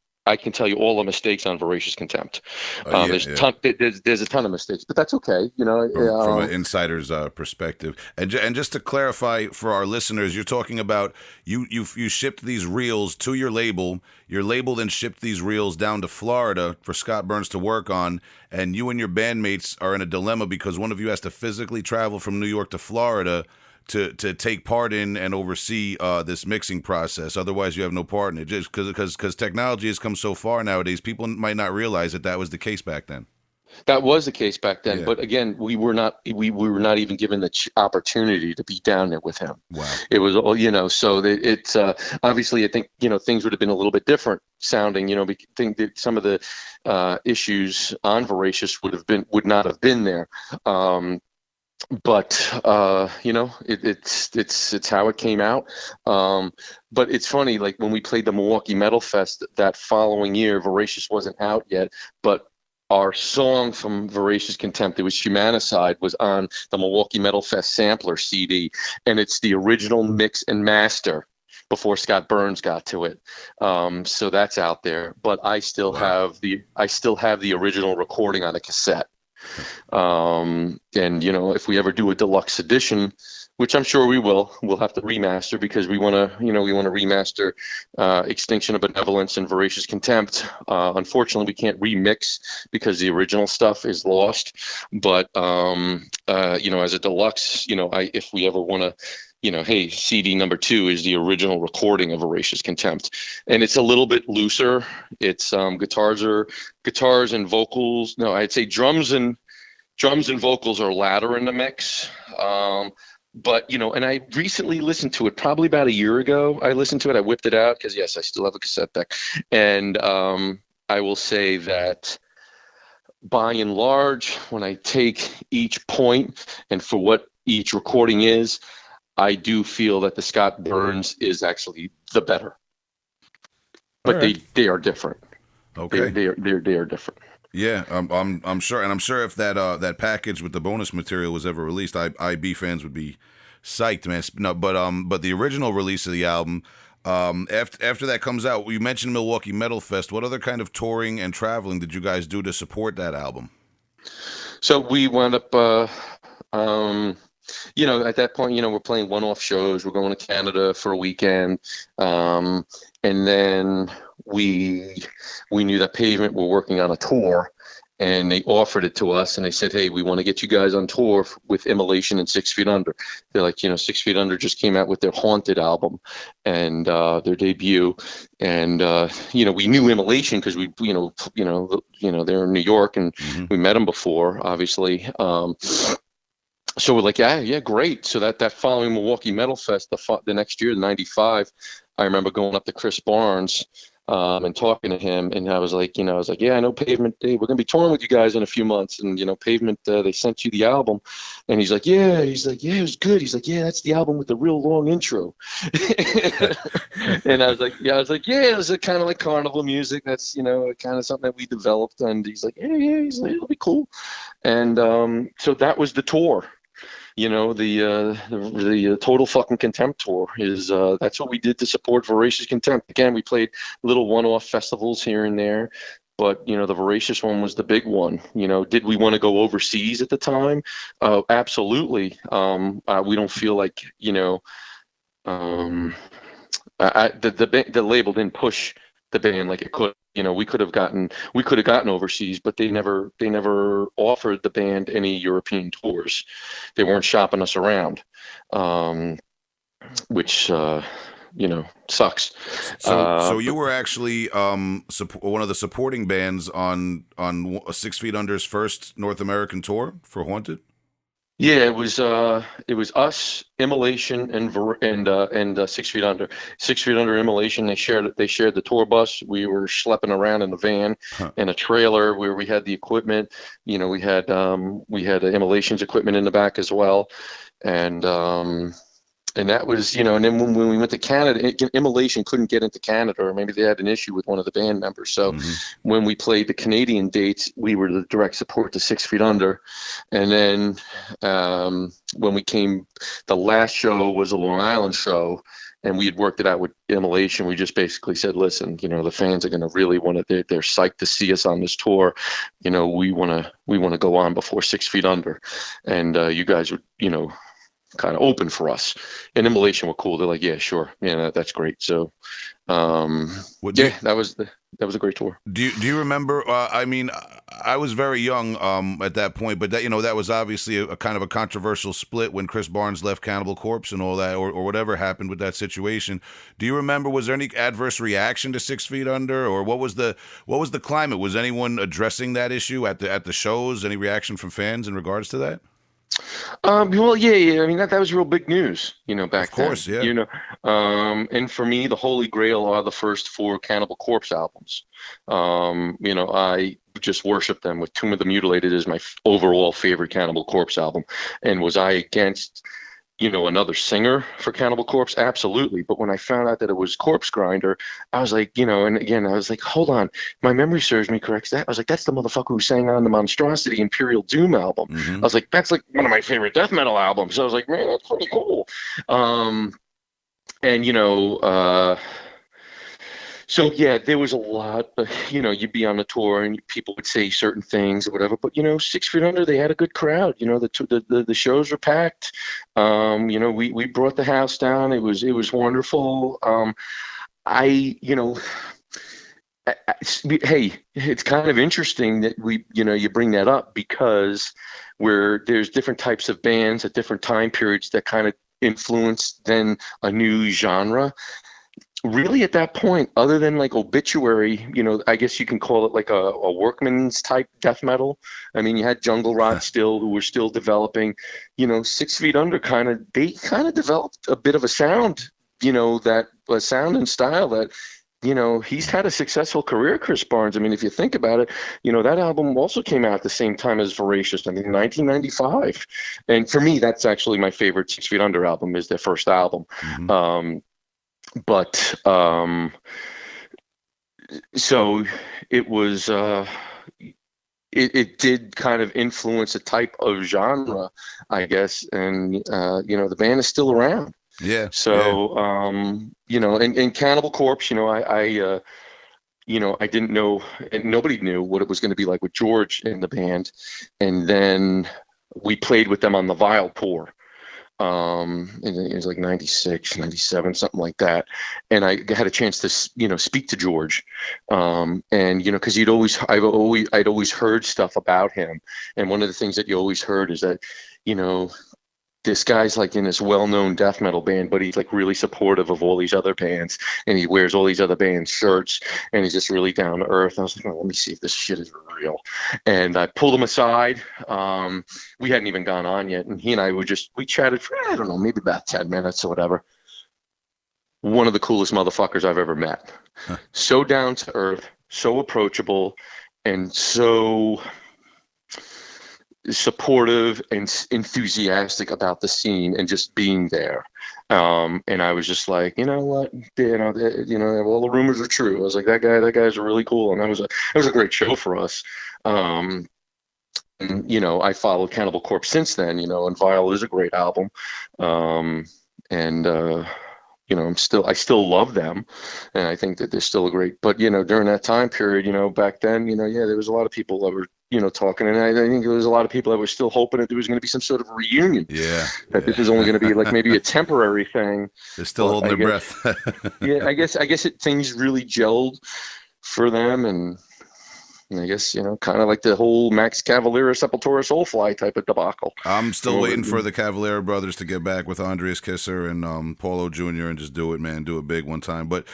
all the mistakes on Voracious Contempt. yeah, There's yeah. ton, there's a ton of mistakes, but that's okay. From an insider's perspective, and just to clarify for our listeners, you're talking about you shipped these reels to your label. Your label then shipped these reels down to Florida for Scott Burns to work on, and you and your bandmates are in a dilemma because one of you has to physically travel from New York to Florida to take part in and oversee this mixing process. Otherwise, you have no part in it. Just because technology has come so far nowadays, people might not realize that was the case back then. That was the case back then, Yeah. but again, we were not even given the opportunity to be down there with him. Wow. It was all, so it's obviously, I think, things would have been a little bit different sounding. Think that some of the issues on Voracious would not have been there. But it's how it came out. But it's funny, like when we played the Milwaukee Metal Fest that following year, Voracious wasn't out yet, but our song from Voracious Contempt, it was Humanicide, was on the Milwaukee Metal Fest sampler CD, and it's the original mix and master before Scott Burns got to it. So that's out there, but I still have the original recording on a cassette. And if we ever do a deluxe edition, which I'm sure we will, we'll have to remaster because we want to remaster Extinction of Benevolence and Voracious Contempt. Unfortunately, we can't remix because the original stuff is lost. But as a deluxe, if we ever want to, hey, CD number 2 is the original recording of Voracious Contempt, and it's a little bit looser. It's guitars and vocals. No, I'd say drums and vocals are louder in the mix. But and I recently listened to it, probably about a year ago. I listened to it. I whipped it out because yes, I still have a cassette deck, and I will say that by and large, when I take each point and for what each recording is, I do feel that the Scott Burns is actually the better. But right. they are different. Okay. They are different. Yeah, I'm sure, and I'm sure if that package with the bonus material was ever released, IB fans would be psyched, man. No, but the original release of the album, after that comes out, you mentioned Milwaukee Metal Fest. What other kind of touring and traveling did you guys do to support that album? So we wound up, at that point, we're playing one-off shows. We're going to Canada for a weekend, and then we knew that Pavement were working on a tour, and they offered it to us, and they said, hey, we want to get you guys on tour with Immolation and 6 Feet Under. They're like, 6 Feet Under just came out with their Haunted album and their debut, and we knew Immolation because they're in New York, and we met them before, obviously. So we're like, yeah, great. So that following Milwaukee Metal Fest, the next year, '95, I remember going up to Chris Barnes and talking to him, and I was like, yeah, I know Pavement. Hey, we're gonna be touring with you guys in a few months, and Pavement, they sent you the album, and he's like, yeah, it was good. He's like, yeah, that's the album with the real long intro. And I was like, yeah, it was kind of like carnival music. That's kind of something that we developed, and he's like, yeah, he's like, it'll be cool, and so that was the tour. The Total Fucking Contempt tour is that's what we did to support Voracious Contempt. Again, we played little one-off festivals here and there, but the Voracious one was the big one. Did we want to go overseas at the time? Absolutely. We don't feel like the label didn't push the band like it could. We could have gotten overseas, but they never offered the band any European tours. They weren't shopping us around, which sucks. So you were actually one of the supporting bands on 6 Feet Under's first North American tour for Haunted. Yeah, it was us, Immolation, and 6 Feet Under. 6 Feet Under, Immolation. They shared the tour bus. We were schlepping around in the van Huh. and a trailer where we had the equipment. We had Immolation's equipment in the back as well, and that was, and then when we went to Canada, Immolation couldn't get into Canada, or maybe they had an issue with one of the band members. So Mhm. when we played the Canadian dates, we were the direct support to 6 Feet Under. And then when we came, the last show was a Long Island show, and we had worked it out with Immolation. We just basically said, listen, the fans are going to really want to, they're psyched to see us on this tour. We want to go on before 6 Feet Under. And you guys would, kind of open for us. And Immolation were cool. They're like, yeah, sure. Yeah, that's great. So, that was a great tour. Do you remember? I mean, I was very young at that point, but that was obviously a kind of a controversial split when Chris Barnes left Cannibal Corpse and all that, or whatever happened with that situation. Do you remember? Was there any adverse reaction to 6 Feet Under, or what was the climate? Was anyone addressing that issue at the shows? Any reaction from fans in regards to that? Well, yeah. I mean, that was real big news, back Of course, then. yeah. And for me, the Holy Grail are the first 4 Cannibal Corpse albums. I just worship them, with Tomb of the Mutilated is my overall favorite Cannibal Corpse album. And was I against, another singer for Cannibal Corpse? Absolutely. But when I found out that it was Corpse Grinder, I was like, and again, I was like, hold on, my memory serves me correct. I was like, that's the motherfucker who sang on the Monstrosity Imperial Doom album. Mhm. I was like, that's like one of my favorite death metal albums. So I was like, man, that's pretty cool. So yeah, there was a lot. You'd be on the tour and people would say certain things or whatever. But 6 Feet Under, they had a good crowd. The shows were packed. We brought the house down. It was wonderful. Hey, it's kind of interesting that you bring that up, because there's different types of bands at different time periods that kind of influence then a new genre. Really, at that point, other than like Obituary, I guess you can call it like a workman's type death metal. I mean, you had Jungle Rot still, who were still developing. 6 Feet Under they kind of developed a bit of a sound, that a sound and style that, he's had a successful career, Chris Barnes. I mean, if you think about it, that album also came out at the same time as Voracious, I mean, 1995. And for me, that's actually my favorite 6 Feet Under album, is their first album. Mhm. But so it was, it did kind of influence a type of genre, I guess. And, the band is still around. Yeah. So, and Cannibal Corpse, I didn't know, and nobody knew what it was going to be like with George in the band. And then we played with them on the Vile tour. And it was like 96, 97, something like that. And I had a chance to, speak to George. And, cause I'd always heard stuff about him. And one of the things that you always heard is that, this guy's like in this well-known death metal band, but he's like really supportive of all these other bands, and he wears all these other bands' shirts, and he's just really down to earth. I was like, let me see if this shit is real. And I pulled him aside. We hadn't even gone on yet, and he and I we chatted for, I don't know, maybe about 10 minutes or whatever. One of the coolest motherfuckers I've ever met. Huh. So down to earth, so approachable, and so supportive and enthusiastic about the scene and just being there. And I was just like, you know what, all the rumors are true. I was like, that guy's really cool. And that was a great show for us. And, I followed Cannibal Corpse since then, and Vile is a great album. I still love them, and I think that they're still a great, but during that time period, back then, there was a lot of people that were, talking, and I think there was a lot of people that were still hoping that there was going to be some sort of reunion. Yeah. That this was only going to be like maybe a temporary thing. They're still holding their breath. Yeah, I guess things really gelled for them, and And I guess, kind of like the whole Max Cavalera Sepultura Soulfly type of debacle. I'm still Or, waiting for the Cavalieri brothers to get back with Andreas Kisser and Paulo Jr. and just do it, man. Do it big one time. But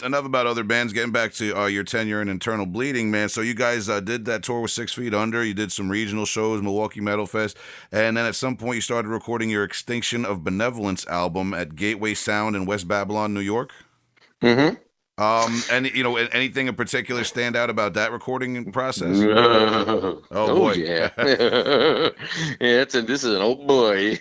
enough about other bands. Getting back to your tenure in Internal Bleeding, man. So you guys did that tour with 6 Feet Under. You did some regional shows, Milwaukee Metal Fest, and then at some point you started recording your Extinction of Benevolence album at Gateway Sound in West Babylon, New York. mm-hmm. And anything in particular stand out about that recording process? Oh Boy. yeah. Yeah, this is an old boy.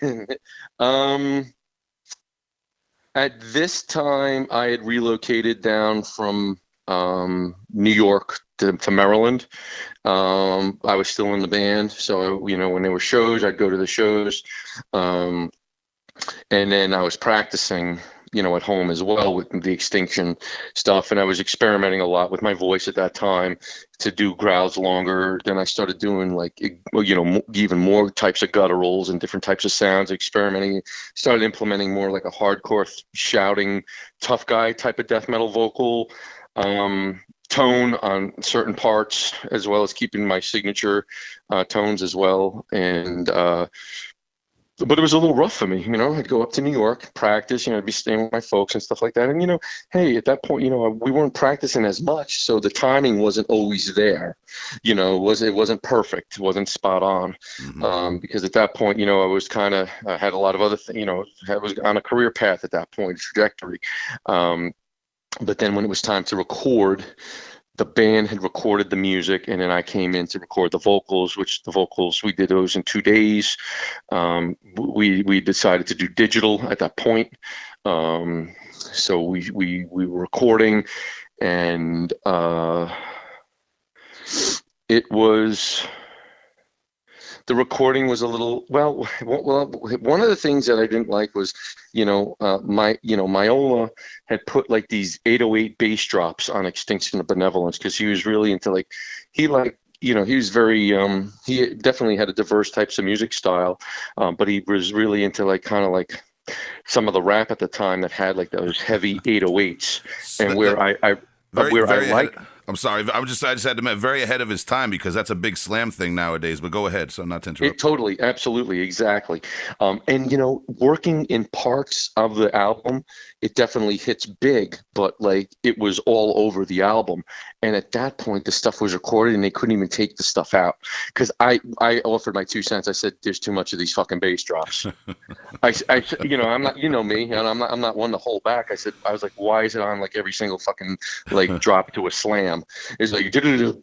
At this time, I had relocated down from New York to Maryland. I was still in the band, so when there were shows, I'd go to the shows, and then I was practicing, at home as well with the Extinction stuff, and I was experimenting a lot with my voice at that time to do growls longer. Then I started doing even more types of gutturals and different types of sounds, experimenting, started implementing more like a hardcore shouting tough guy type of death metal vocal tone on certain parts, as well as keeping my signature tones as well. And but it was a little rough for me, I'd go up to New York, practice, I'd be staying with my folks and stuff like that. And, hey, at that point, we weren't practicing as much. So the timing wasn't always there, it wasn't perfect. It wasn't spot on. Mm-hmm. Because at that point, I was kind of, had a lot of other things, I was on a career path at that point, trajectory. But then when it was time to record, the band had recorded the music, and then I came in to record the vocals, we did those in 2 days. We decided to do digital at that point. So we were recording, and the recording was a little, well, one of the things that I didn't like was, Myola had put like these 808 bass drops on Extinction of Benevolence, because he was really into he was very, he definitely had a diverse types of music style, but he was really into kind of some of the rap at the time that had those heavy 808s, and I'm sorry. I just had to admit, very ahead of his time, because that's a big slam thing nowadays. But go ahead. So not to interrupt. Totally, absolutely, exactly. And working in parts of the album, it definitely hits big, but it was all over the album. And at that point, the stuff was recorded, and they couldn't even take the stuff out, because I offered my 2 cents. I said, "There's too much of these fucking bass drops." I'm not, me, and I'm not one to hold back. I was like, why is it on every single fucking drop to a slam? It's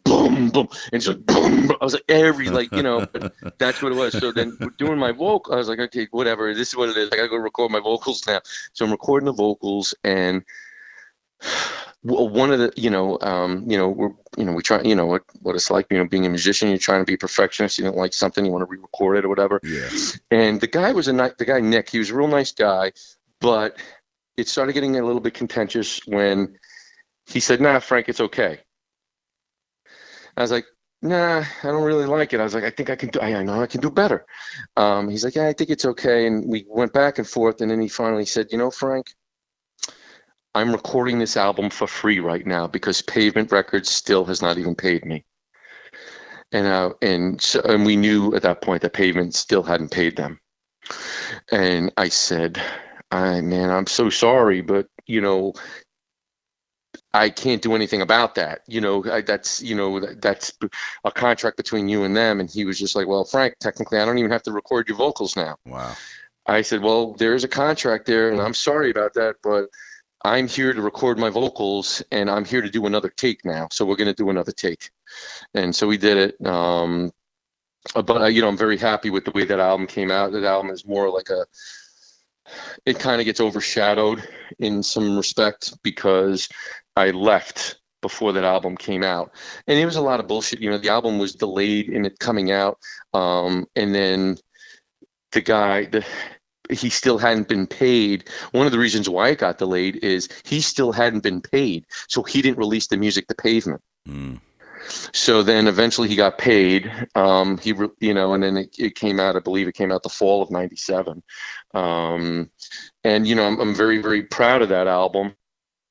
boom, boom, and it's boom. I was like, but that's what it was. So then doing my vocal, I was like, okay, whatever. This is what it is. I gotta go record my vocals now. So I'm recording the vocals, and one of the, we try, what it's like, being a musician. You're trying to be a perfectionist. You don't like something, you want to re-record it or whatever. Yeah. And the guy Nick, he was a real nice guy, but it started getting a little bit contentious when he said, "Nah, Frank, it's okay." I was like, "Nah, I don't really like it." I was like, "I think I can do. I know I can do better." He's like, "Yeah, I think it's okay." And we went back and forth, and then he finally said, "Frank, I'm recording this album for free right now because Pavement Records still has not even paid me." And we knew at that point that Pavement still hadn't paid them. And I said, "Man, I'm so sorry, but I can't do anything about that. That's a contract between you and them." And he was just like, "Well, Frank, technically I don't even have to record your vocals now." Wow. I said, "Well, there's a contract there, and I'm sorry about that, but I'm here to record my vocals, and I'm here to do another take now. So we're going to do another take." And so we did it. But I'm very happy with the way that album came out. That album is more it kind of gets overshadowed in some respect because I left before that album came out, and it was a lot of bullshit. The album was delayed in it coming out, and then the guy, he still hadn't been paid. One of the reasons why it got delayed is he still hadn't been paid, so he didn't release the music to Pavement. Mm. So then eventually he got paid. And then it came out. I believe it came out the fall of '97. And I'm very, very proud of that album.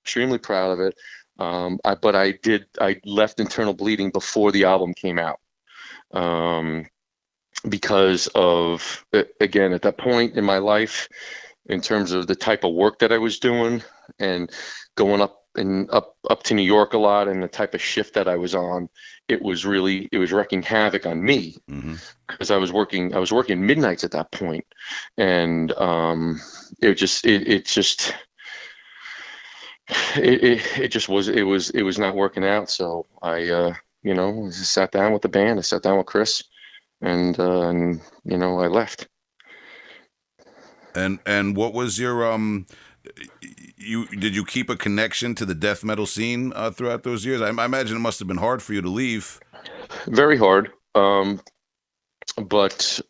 Extremely proud of it. But I left Internal Bleeding before the album came out. Because of, again, at that point in my life, in terms of the type of work that I was doing and going up to New York a lot, and the type of shift that I was on, it was wreaking havoc on me, because I was working midnights at that point, and it just was not working out. So I just sat down with the band. I sat down with Chris, and I left. And what was your did you keep a connection to the death metal scene throughout those years? I imagine it must have been hard for you to leave. Very hard. But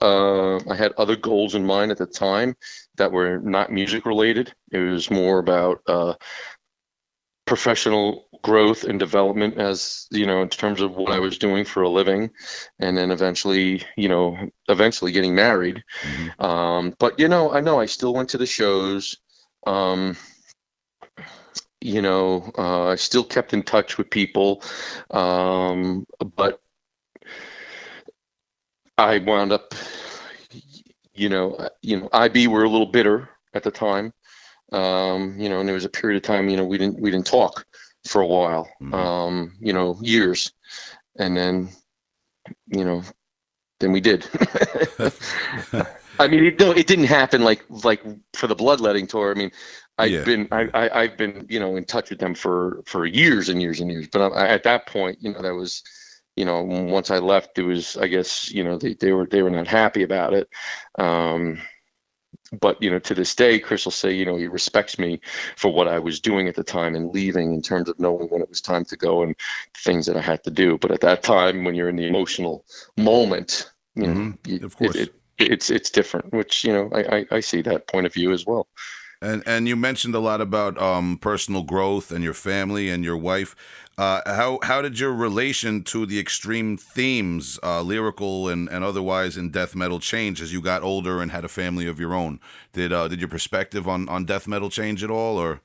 I had other goals in mind at the time that were not music related. It was more about professional growth and development, as in terms of what I was doing for a living, and then eventually getting married. But I know I still went to the shows. I still kept in touch with people, but I wound up, IB were a little bitter at the time. And there was a period of time, we didn't talk for a while, years, and then we did. I mean, it didn't happen like for the Bloodletting tour. I mean, I've been in touch with them for years and years and years. But at that point, that was, once I left, it was, I guess, they were not happy about it. But to this day, Chris will say, he respects me for what I was doing at the time and leaving, in terms of knowing when it was time to go and things that I had to do. But at that time, when you're in the emotional moment, of course, it's different. Which I see that point of view as well. And you mentioned a lot about personal growth and your family and your wife. How did your relation to the extreme themes, lyrical and otherwise, in death metal change as you got older and had a family of your own? Did your perspective on death metal change at all, or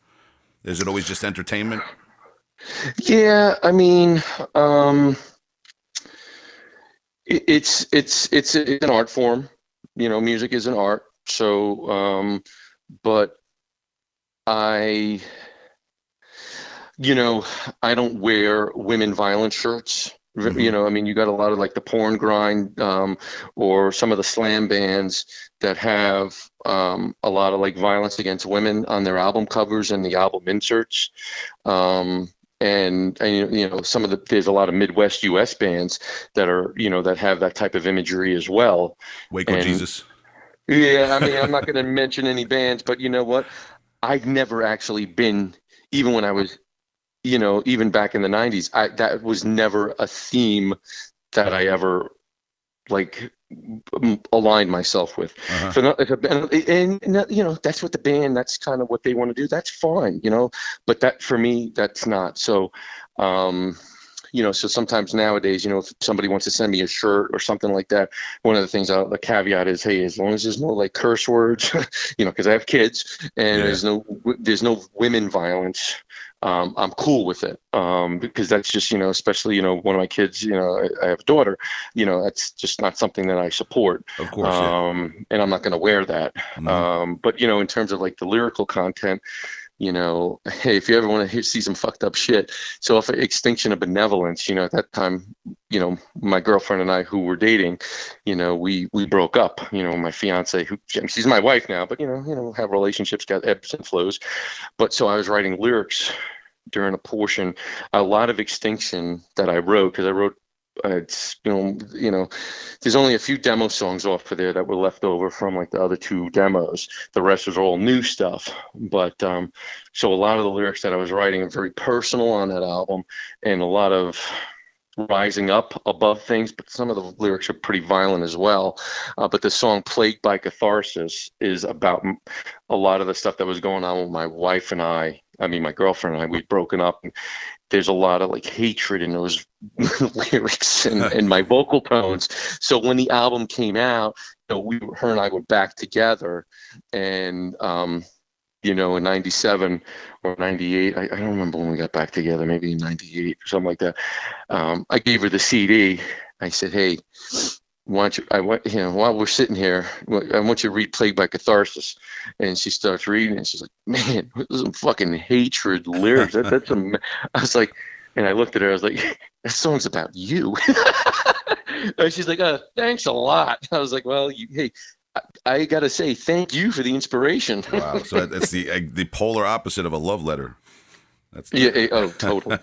is it always just entertainment? Yeah, I mean, it's an art form. Music is an art. So, but I don't wear women violence shirts. I mean, you got a lot of like the porn grind, or some of the slam bands that have a lot of like violence against women on their album covers and the album inserts. And there's a lot of Midwest U.S. bands that are, that have that type of imagery as well. Waco Jesus. Yeah, I mean, I'm not going to mention any bands, but you know what? I've never actually been, even when I was, even back in the 90s, that was never a theme that I ever aligned myself with. So that's what the band, that's kind of what they want to do. That's fine, but that, for me, that's not. So, so sometimes nowadays, if somebody wants to send me a shirt or something like that, one of the things, the caveat is, hey, as long as there's no like curse words, because I have kids, and there's no women violence, I'm cool with it, because that's just, especially, one of my kids, I have a daughter, that's just not something that I support. Of course, and I'm not going to wear that. But, in terms of like the lyrical content, hey, if you ever want to see some fucked up shit, so if Extinction of Benevolence, at that time, my girlfriend and I, who were dating, we broke up. My fiance, she's my wife now, but have relationships, got ebbs and flows. But so I was writing lyrics during a lot of Extinction that I wrote, because I wrote, there's only a few demo songs off of there that were left over from like the other two demos. The rest was all new stuff. But so a lot of the lyrics that I was writing are very personal on that album, and a lot of rising up above things, but some of the lyrics are pretty violent as well. But the song Plagued by Catharsis is about a lot of the stuff that was going on with my wife and my girlfriend and I. We'd broken up, and there's a lot of like hatred in those lyrics and my vocal tones. So when the album came out, her and I were back together, and in 97 or 98. I don't remember when we got back together, maybe in 98 or something like that. I gave her the CD. I said, hey, why don't you, while we're sitting here, I want you to read Plagued by Catharsis. And she starts reading and she's like, man, some fucking hatred lyrics. I was like, and I looked at her, I was like, that song's about you. And she's like, thanks a lot. I was like, well, hey, I got to say thank you for the inspiration. Wow. So that's the polar opposite of a love letter. Totally.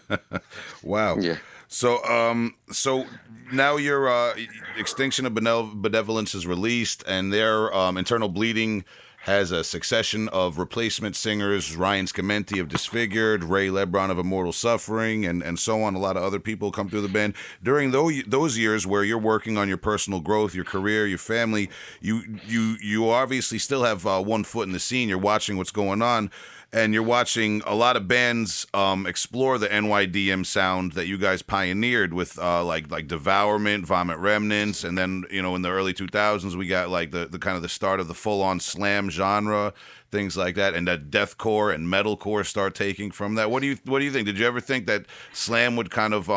Wow. Yeah. So now your Extinction of Benevolence is released, and their Internal Bleeding has a succession of replacement singers: Ryan Scamenti of Disfigured, Ray Lebron of Immortal Suffering, and so on. A lot of other people come through the band. During those years where you're working on your personal growth, your career, your family, you obviously still have one foot in the scene. You're watching what's going on. And you're watching a lot of bands explore the NYDM sound that you guys pioneered with like Devourment, Vomit Remnants, and then in the early 2000s we got like the kind of the start of the full-on slam genre, things like that, and that deathcore and metalcore start taking from that. What do you think? Did you ever think that slam would kind of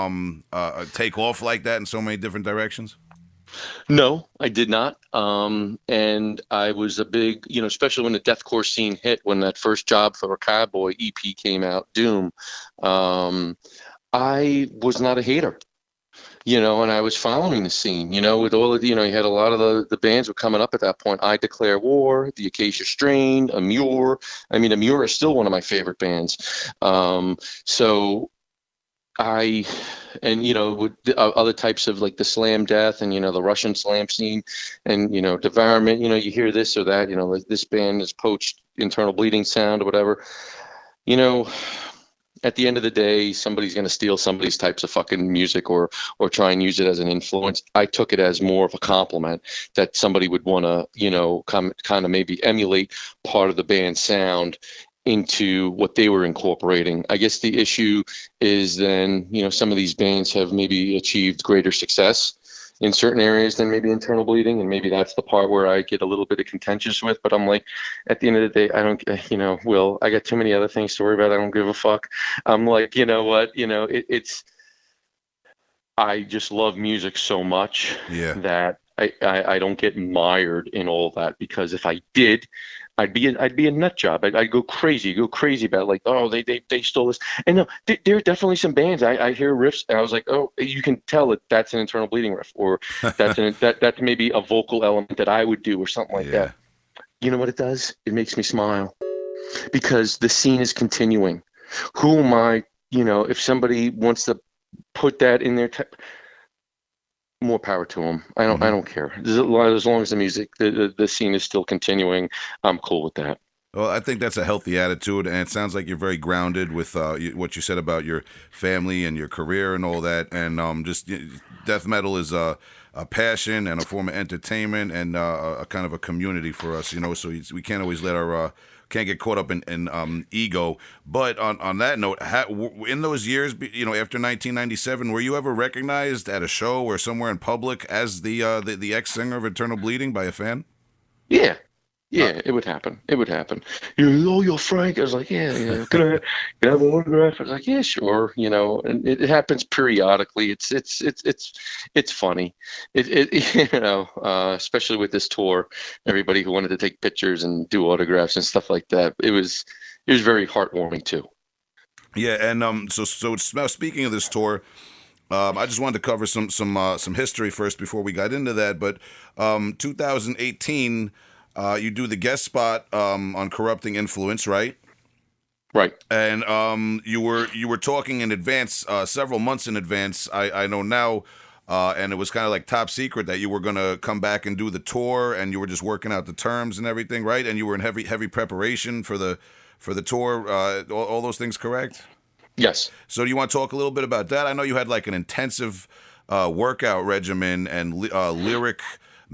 take off like that in so many different directions? No, I did not. And I was a big, especially when the deathcore scene hit, when that first Job for a Cowboy EP came out, Doom. I was not a hater, and I was following the scene, with all of, you had a lot of the bands were coming up at that point. I Declare War, The Acacia Strain, Amur. I mean, Amur is still one of my favorite bands. So with other types of like the slam death and the Russian slam scene and Devourment, you hear this or that, like this band has poached Internal Bleeding sound or whatever. At the end of the day, somebody's going to steal somebody's types of fucking music or try and use it as an influence. I took it as more of a compliment that somebody would want to kind of maybe emulate part of the band's sound into what they were incorporating. I guess the issue is then, some of these bands have maybe achieved greater success in certain areas than maybe Internal Bleeding, and maybe that's the part where I get a little bit of contentious with. But I'm like, at the end of the day, I don't, Will, I got too many other things to worry about. I don't give a fuck. I'm like, you know what, it's, I just love music so much that I don't get mired in all that, because if I did, I'd be a nut job. I'd go crazy about like, oh, they stole this. And no, there are definitely some bands I hear riffs and I was like, oh, you can tell that's an Internal Bleeding riff, or that's maybe a vocal element that I would do or something like that. You know what it does? It makes me smile, because the scene is continuing. Who am I? If somebody wants to put that in their more power to them. I don't care. As long as the music, the scene is still continuing, I'm cool with that. Well, I think that's a healthy attitude, and it sounds like you're very grounded with what you said about your family and your career and all that. And just death metal is a passion and a form of entertainment and a kind of a community for us, So we can't always let our can't get caught up in ego. But on that note, in those years, after 1997, were you ever recognized at a show or somewhere in public as the ex-singer of Eternal Bleeding by a fan? Yeah. It would happen. You're Frank. I was like, yeah. Can I have an autograph? I was like, yeah, sure. And it happens periodically. It's funny. Especially with this tour, everybody who wanted to take pictures and do autographs and stuff like that. It was very heartwarming too. Yeah, and so speaking of this tour, I just wanted to cover some history first before we got into that. But 2018. You do the guest spot on Corrupting Influence, right? Right. And you were talking in advance, several months in advance. I know now, and it was kind of like top secret that you were going to come back and do the tour, and you were just working out the terms and everything, right? And you were in heavy preparation for the tour. All those things, correct? Yes. So do you want to talk a little bit about that? I know you had like an intensive workout regimen and lyric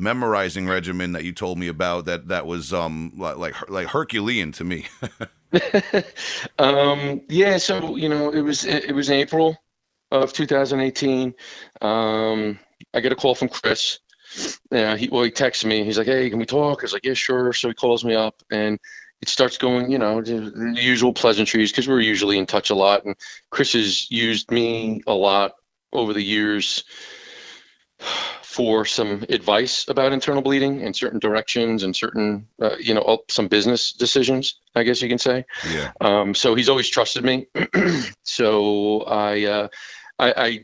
memorizing regimen that you told me about that was like Herculean to me. Yeah, so it was April of 2018. I get a call from Chris. He texted me. He's like, hey, can we talk? I was like, yeah, sure. So he calls me up, and it starts going, the usual pleasantries because we're usually in touch a lot. And Chris has used me a lot over the years for some advice about internal bleeding and certain directions and certain, some business decisions, I guess you can say. Yeah. So he's always trusted me. So I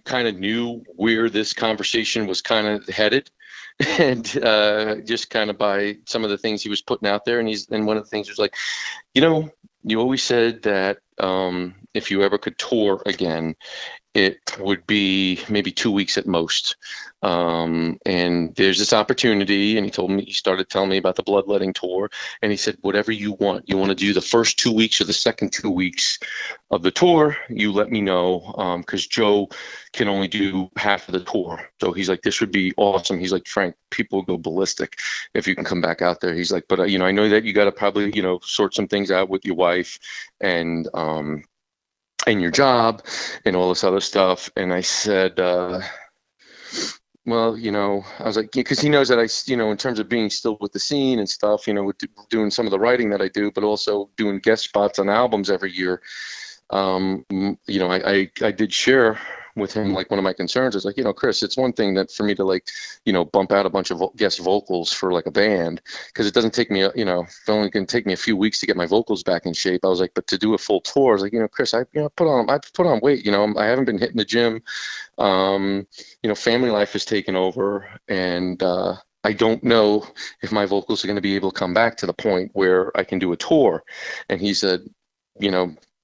kind of knew where this conversation was kind of headed. And just kind of by some of the things he was putting out there. And one of the things was like, you always said that if you ever could tour again, it would be maybe 2 weeks at most. And there's this opportunity, and he started telling me about the bloodletting tour, and he said, whatever you want to do the first 2 weeks or the second 2 weeks of the tour, you let me know, because Joe can only do half of the tour. So he's like, this would be awesome. He's like, Frank, people go ballistic if you can come back out there. He's like, but I know that you got to probably, sort some things out with your wife and your job and all this other stuff. And I said, well, I was like, because he knows that in terms of being still with the scene and stuff, with doing some of the writing that I do, but also doing guest spots on albums every year. I did share with him, like, one of my concerns is like, Chris, it's one thing that for me to, like, bump out a bunch of guest vocals for like a band, because it doesn't take me, it's only going to take me a few weeks to get my vocals back in shape. I was like, but to do a full tour, I was like, Chris, I've put on weight, I haven't been hitting the gym. Family life has taken over, and I don't know if my vocals are going to be able to come back to the point where I can do a tour. And he said,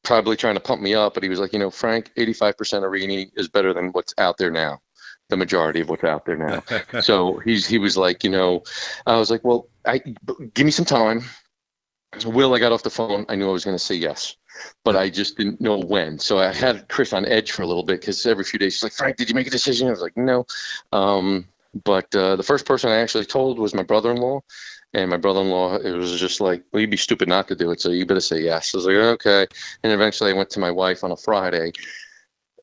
probably trying to pump me up, but he was like, Frank, 85% of Rini is better than what's out there now, the majority of what's out there now. So he was like, I was like, well, give me some time. I got off the phone. I knew I was going to say yes, but I just didn't know when. So I had Chris on edge for a little bit, because every few days she's like, Frank, did you make a decision? I was like, no. But the first person I actually told was my brother-in-law. And my brother-in-law, it was just like, well, you'd be stupid not to do it, so you better say yes. I was like, okay. And eventually I went to my wife on a Friday,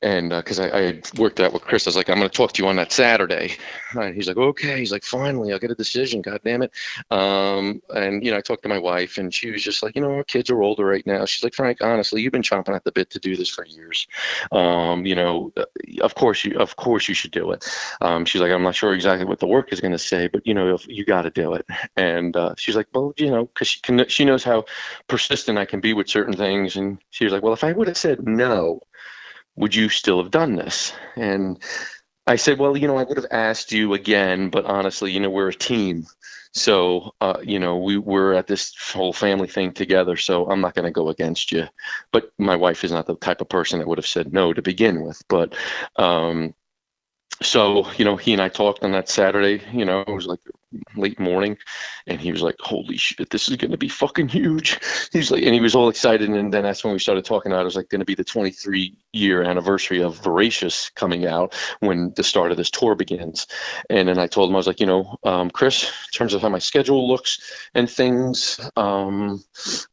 and because I had worked out with Chris, I was like, I'm going to talk to you on that Saturday. And he's like, okay. He's like, finally, I'll get a decision. God damn it. And, I talked to my wife, and she was just like, our kids are older right now. She's like, Frank, honestly, you've been chomping at the bit to do this for years. Of course you should do it. She's like, I'm not sure exactly what the work is going to say, but, if you got to do it. And she's like, well, because she knows how persistent I can be with certain things. And she was like, well, if I would have said no, would you still have done this? And I said, well, I would have asked you again, but honestly, we're a team. So, we're at this whole family thing together, so I'm not going to go against you. But my wife is not the type of person that would have said no to begin with. But, so, he and I talked on that Saturday, it was like late morning, and he was like, holy shit, this is going to be fucking huge. He's like, and he was all excited. And then that's when we started talking about, it was like going to be the 23-year anniversary of Voracious coming out when the start of this tour begins. And then I told him, I was like, Chris, in terms of how my schedule looks and things, I'm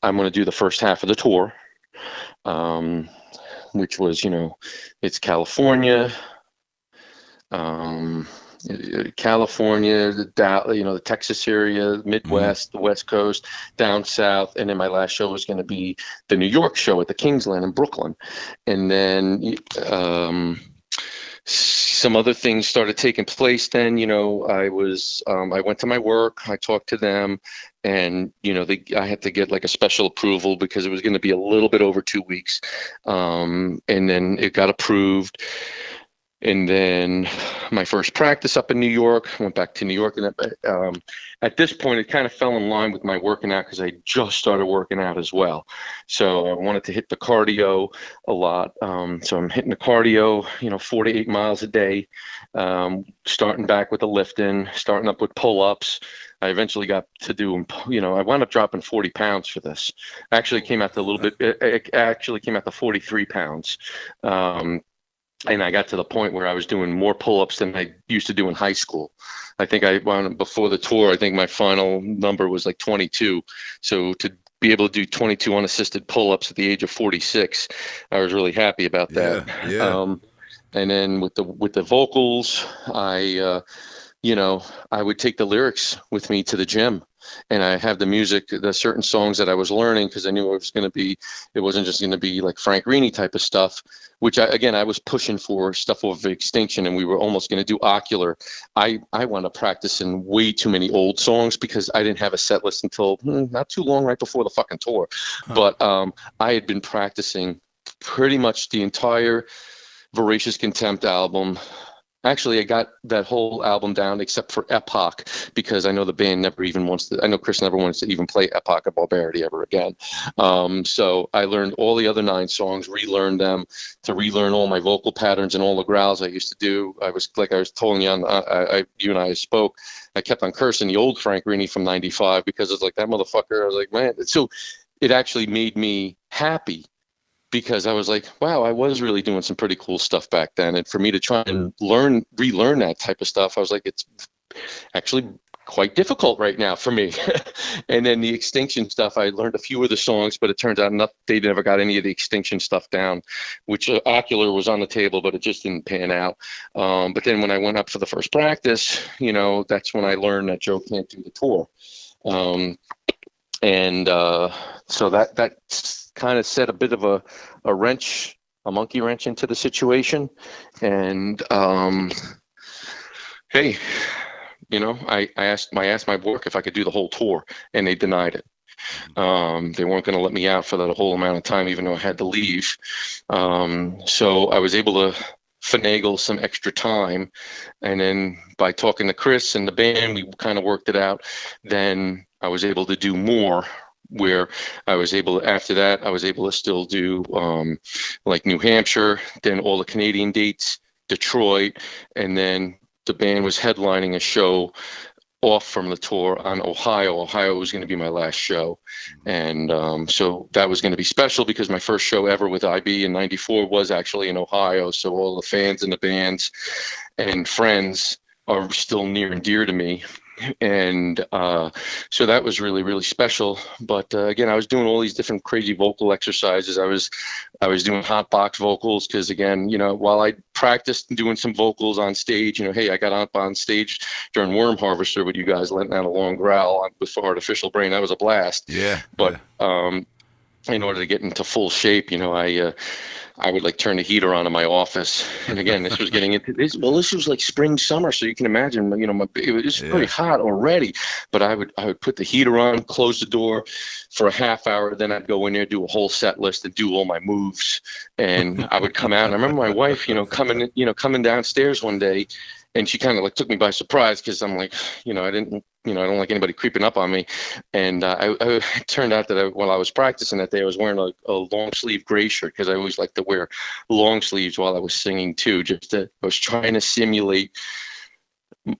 going to do the first half of the tour, which was, it's California, the Texas area, Midwest, the West Coast, down south, and then my last show was going to be the New York show at the Kingsland in Brooklyn. And then some other things started taking place. Then, I went to my work, I talked to them, and I had to get like a special approval because it was going to be a little bit over 2 weeks, and then it got approved. And then my first practice up in New York, went back to New York. And at this point, it kind of fell in line with my working out because I just started working out as well. So I wanted to hit the cardio a lot. So I'm hitting the cardio, 4 to 8 miles a day, starting back with the lifting, starting up with pull-ups. I eventually got to do, I wound up dropping 40 pounds for this. Actually came out to a little bit, it actually came out to 43 pounds. And I got to the point where I was doing more pull-ups than I used to do in high school. I think before the tour, I think my final number was like 22. So to be able to do 22 unassisted pull-ups at the age of 46, I was really happy about that. Yeah. And then with the vocals, I I would take the lyrics with me to the gym, and I have the music, the certain songs that I was learning, because I knew it wasn't just going to be like Frank Rini type of stuff, which I was pushing for stuff of Extinction, and we were almost going to do Ocular. I wound up practicing way too many old songs because I didn't have a set list until not too long right before the fucking tour. But I had been practicing pretty much the entire Voracious Contempt album. Actually, I got that whole album down except for Epoch, because I know the band never even I know Chris never wants to even play Epoch of Barbarity ever again. So I learned all the other 9 songs, relearned them, to relearn all my vocal patterns and all the growls I used to do. I was telling you, you and I spoke, I kept on cursing the old Frank Rini from '95 because it's like, that motherfucker. I was like, man. So it actually made me happy, because I was like, wow, I was really doing some pretty cool stuff back then. And for me to try and relearn that type of stuff, I was like, it's actually quite difficult right now for me. And then the Extinction stuff, I learned a few of the songs, but it turns out they never got any of the Extinction stuff down, which Ocular was on the table, but it just didn't pan out. But then when I went up for the first practice, that's when I learned that Joe can't do the tour. So that kind of set a bit of a monkey wrench into the situation. And hey, I asked my work if I could do the whole tour, and they denied it. They weren't going to let me out for that whole amount of time, even though I had to leave. So I was able to finagle some extra time, and then by talking to Chris and the band, we kind of worked it out. Then I was able to do more, where after that, I was able to still do like New Hampshire, then all the Canadian dates, Detroit, and then the band was headlining a show off from the tour on Ohio. Ohio was going to be my last show. And so that was going to be special, because my first show ever with IB in '94 was actually in Ohio. So all the fans and the bands and friends are still near and dear to me. And so that was really, really special. But again, I was doing all these different crazy vocal exercises. I was doing hot box vocals, because again, while I practiced doing some vocals on stage, hey, I got up on stage during Worm Harvester with you guys, letting out a long growl with Artificial Brain. That was a blast. Yeah. But in order to get into full shape, I would like turn the heater on in my office. And again, this was getting into this. Well, this was like spring, summer. So you can imagine, it was pretty hot already, but I would put the heater on, close the door for a half hour. Then I'd go in there, do a whole set list and do all my moves. And I would come out, and I remember my wife, coming downstairs one day, and she kind of like took me by surprise, because I'm like, I don't like anybody creeping up on me. And it turned out that while I was practicing that day, I was wearing a long sleeve gray shirt, because I always like to wear long sleeves while I was singing too. I was trying to simulate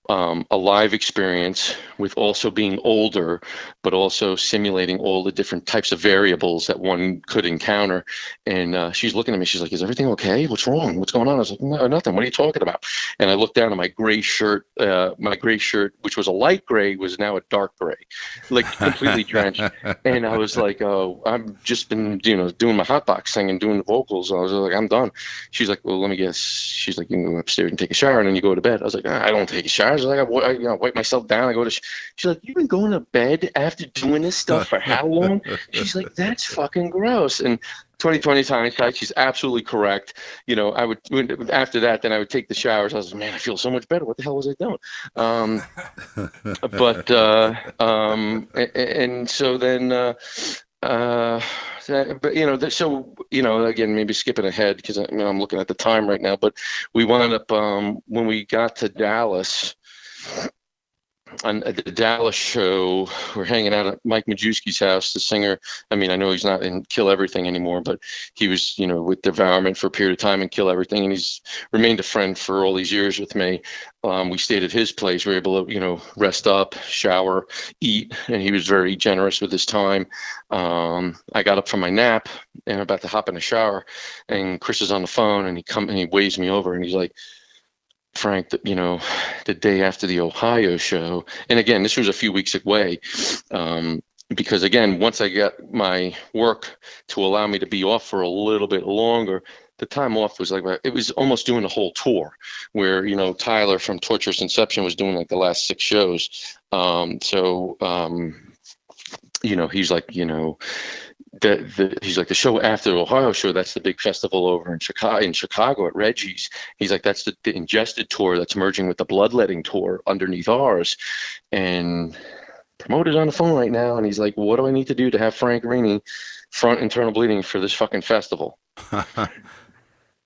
a live experience with also being older, but also simulating all the different types of variables that one could encounter. And she's looking at me. She's like, "Is everything okay? What's wrong? What's going on?" I was like, "No, nothing. What are you talking about?" And I looked down at my gray shirt. My gray shirt, which was a light gray, was now a dark gray, like completely drenched. And I was like, "Oh, I've just been, doing my hot box singing, doing the vocals." I was like, "I'm done." She's like, "Well, let me guess." She's like, "You can go upstairs and take a shower, and then you go to bed." I was like, "I don't take a shower." I was like, I wipe myself down. I go to. She's like, "You've been going to bed after doing this stuff for how long?" She's like, "That's fucking gross." And 2020 hindsight, she's absolutely correct. I would, after that, then I would take the showers. I was like, man, I feel so much better. What the hell was I doing? And so then, again, maybe skipping ahead, because I'm looking at the time right now, but we wound up, when we got to Dallas, on the Dallas show, we're hanging out at Mike Majewski's house, the singer. I mean, I know he's not in Kill Everything anymore, but he was, with Devourment for a period of time in Kill Everything, and he's remained a friend for all these years with me. We stayed at his place. We were able to, rest up, shower, eat, and he was very generous with his time. I got up from my nap and I'm about to hop in the shower, and Chris is on the phone, and he waves me over, and he's like, "Frank, the day after the Ohio show," and again, this was a few weeks away, because again, once I got my work to allow me to be off for a little bit longer, the time off was like, it was almost doing the whole tour where, Tyler from Torturous Inception was doing like the last 6 shows. He's like, he's like the show after the Ohio show. That's the big festival over in Chicago at Reggie's. He's like, that's the Ingested tour that's merging with the Bloodletting tour underneath ours. And promoter's on the phone right now, and he's like, what do I need to do to have Frank Rini front Internal Bleeding for this fucking festival?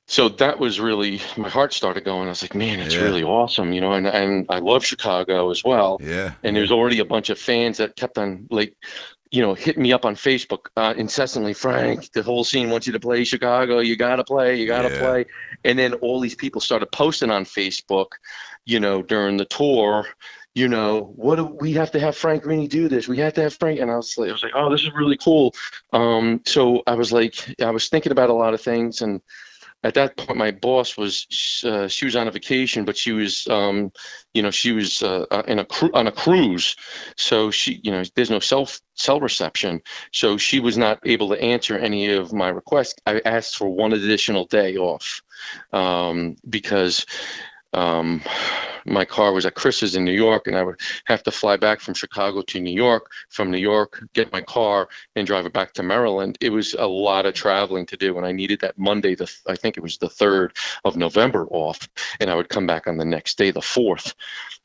So that was really, my heart started going. I was like, man, it's really awesome, and I love Chicago as well. Yeah. And there's already a bunch of fans that kept on like, hitting me up on Facebook incessantly. Frank, the whole scene wants you to play Chicago. You got to play. And then all these people started posting on Facebook, during the tour, what do we have to have Frank Rini do this? We have to have Frank. And I was like, oh, this is really cool. So I was thinking about a lot of things. And at that point, my boss was, she was on a vacation, but she was, she was on a cruise. So she, there's no cell reception. So she was not able to answer any of my requests. I asked for one additional day off because my car was at Chris's in New York, and I would have to fly back from Chicago to New York, from New York, get my car and drive it back to Maryland. It was a lot of traveling to do, and I needed that Monday, I think it was the 3rd of November off, and I would come back on the next day, the 4th.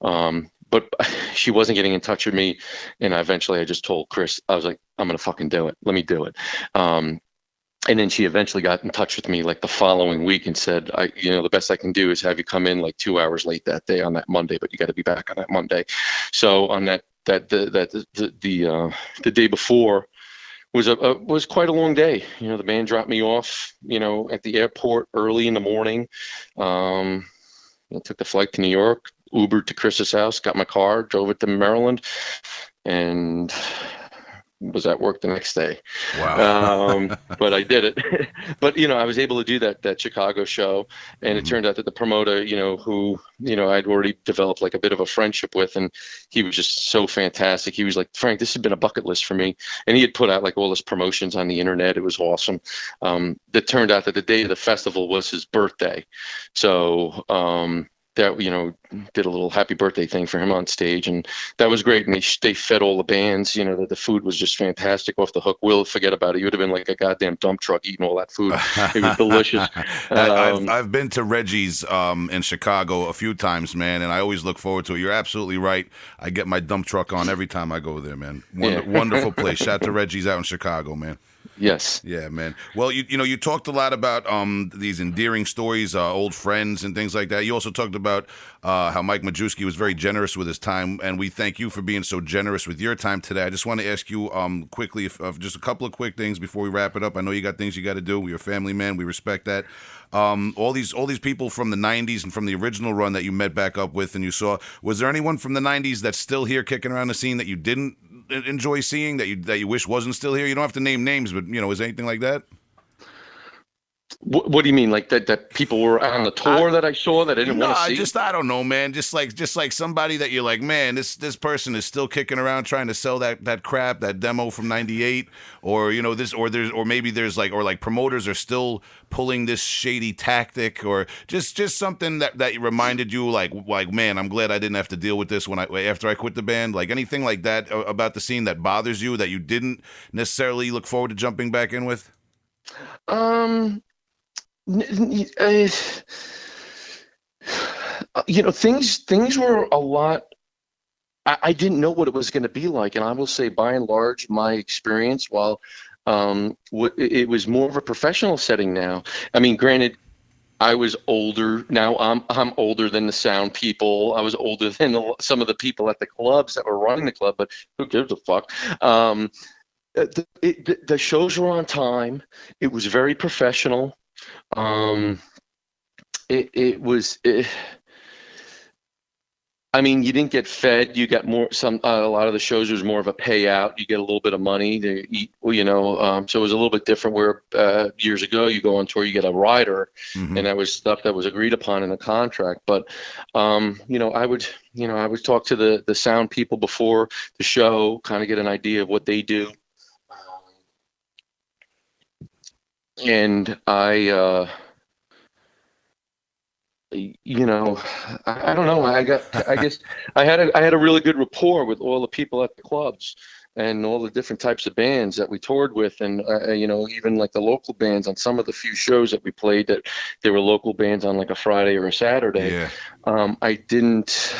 But she wasn't getting in touch with me, and eventually I just told Chris, I was like, I'm going to fucking do it. Let me do it. And then she eventually got in touch with me like the following week and said, the best I can do is have you come in like 2 hours late that day on that Monday, but you got to be back on that Monday. So on the day before was quite a long day. The band dropped me off, at the airport early in the morning. I took the flight to New York, Ubered to Chris's house, got my car, drove it to Maryland, and was at work the next day. Wow. But I did it. But I was able to do that Chicago show, and it turned out that the promoter, who I'd already developed like a bit of a friendship with, and he was just so fantastic. He was like, Frank, this has been a bucket list for me, and he had put out like all his promotions on the internet. It was awesome. It turned out that the day of the festival was his birthday, so that did a little happy birthday thing for him on stage, and that was great. And they fed all the bands. The food was just fantastic, off the hook. We'll forget about it. You would have been like a goddamn dump truck eating all that food. It was delicious. I've been to Reggie's in Chicago a few times, man, and I always look forward to it. You're absolutely right. I get my dump truck on every time I go there, man. Wonderful place. Shout out to Reggie's out in Chicago, man. Yes. Yeah, man. Well, you talked a lot about these endearing stories, old friends and things like that. You also talked about how Mike Majewski was very generous with his time, and we thank you for being so generous with your time today. I just want to ask you quickly, just a couple of quick things before we wrap it up. I know you got things you got to do. You're a family man. We respect that. All these people from the 90s and from the original run that you met back up with and you saw, was there anyone from the 90s that's still here kicking around the scene that you didn't enjoy seeing, that you wish wasn't still here? You don't have to name names, but is anything like that? What do you mean, like that people were on the tour that I saw that I didn't want to see? I don't know, man. Just like somebody that you're like, man, this person is still kicking around trying to sell that crap, that demo from '98, or maybe there's like promoters are still pulling this shady tactic, or just something that reminded you like man, I'm glad I didn't have to deal with this after I quit the band. Like anything like that about the scene that bothers you that you didn't necessarily look forward to jumping back in with? Things were a lot. I didn't know what it was going to be like, and I will say, by and large, my experience, while it was more of a professional setting now. I mean, granted, I was older. Now I'm older than the sound people. I was older than some of the people at the clubs that were running the club, but who gives a fuck? The shows were on time. It was very professional. I mean, you didn't get fed. You got more. A lot of the shows was more of a payout. You get a little bit of money to eat. So it was a little bit different. Where years ago, you go on tour, you get a rider, and that was stuff that was agreed upon in the contract. But I would talk to the sound people before the show, kind of get an idea of what they do. And I you know, I don't know. I guess I had a really good rapport with all the people at the clubs and all the different types of bands that we toured with, and you know, even like the local bands on some of the few shows that we played that they were local bands on like a Friday or a Saturday. Yeah. I didn't.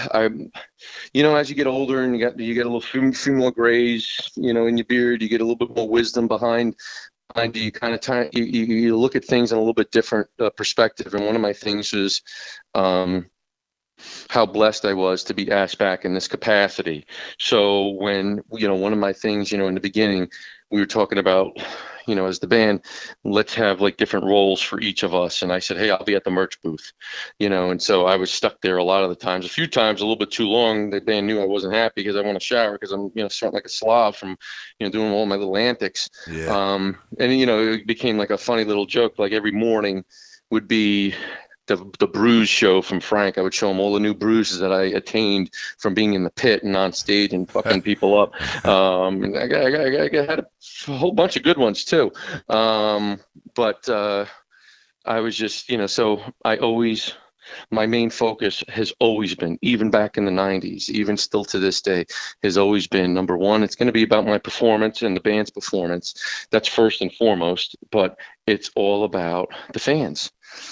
You know, as you get older and you get a little few more grays, you know, in your beard, you get a little bit more wisdom behind you. You kind of you look at things in a little bit different perspective. And one of my things is how blessed I was to be asked back in this capacity. So when, you know, one of my things, you know, in the beginning, we were talking about, you know, as the band, let's have like different roles for each of us. And I said, hey, I'll be at the merch booth, you know, and so I was stuck there a lot of the times. A few times, a little bit too long. The band knew I wasn't happy because I want to shower because I'm, you know, starting like a slob from, you know, doing all my little antics. Yeah. And, you know, it became like a funny little joke. Like every morning would be the bruise show from Frank. I would show him all the new bruises that I attained from being in the pit and on stage and fucking people up. And I had a whole bunch of good ones too. But I was just, you know, so my main focus has always been, even back in the 90s, even still to this day, has always been, number one, it's going to be about my performance and the band's performance. That's first and foremost, but it's all about the fans.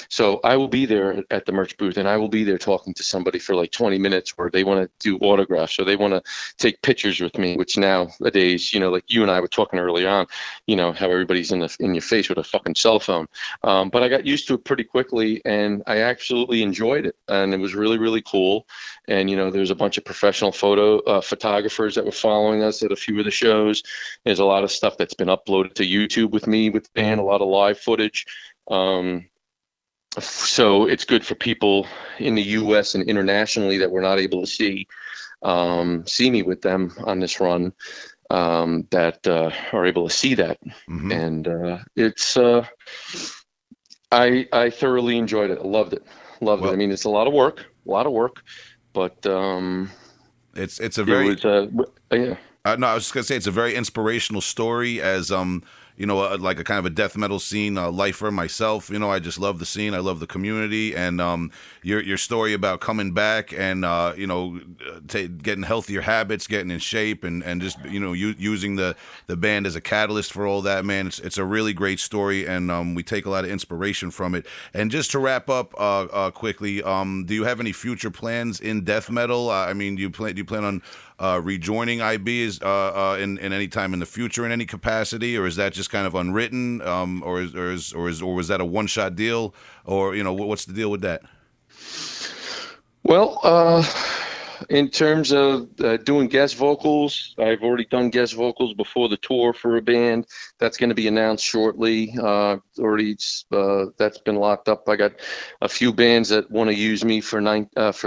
So I will be there at the merch booth, and I will be there talking to somebody for like 20 minutes where they want to do autographs or they want to take pictures with me, which nowadays, you know, like you and I were talking early on, you know, how everybody's in your face with a fucking cell phone. But I got used to it pretty quickly, and I absolutely enjoyed it. And it was really, really cool. And, you know, there's a bunch of professional photographers that were following us at a few of the shows. There's a lot of stuff that's been uploaded to YouTube with me, with the band, a lot of live footage. So it's good for people in the U.S. and internationally that were not able to see me with them on this run, that are able to see that. Mm-hmm. And it's I thoroughly enjoyed it. I loved it. Loved it. I mean, it's a lot of work, but it's a very yeah. no, I was just gonna say it's a very inspirational story as you know, like a kind of a death metal scene lifer myself. You know, I just love the scene. I love the community, and your story about coming back and you know, getting healthier habits, getting in shape, and just, you know, using the band as a catalyst for all that, man. It's a really great story, and we take a lot of inspiration from it. And just to wrap up quickly, do you have any future plans in death metal? I mean, do you plan on rejoining IB in any time in the future in any capacity, or is that just kind of unwritten, or was that a one-shot deal, or, you know, what's the deal with that? Well, in terms of doing guest vocals, I've already done guest vocals before the tour for a band. That's going to be announced shortly. That's been locked up. I got a few bands that want to use me for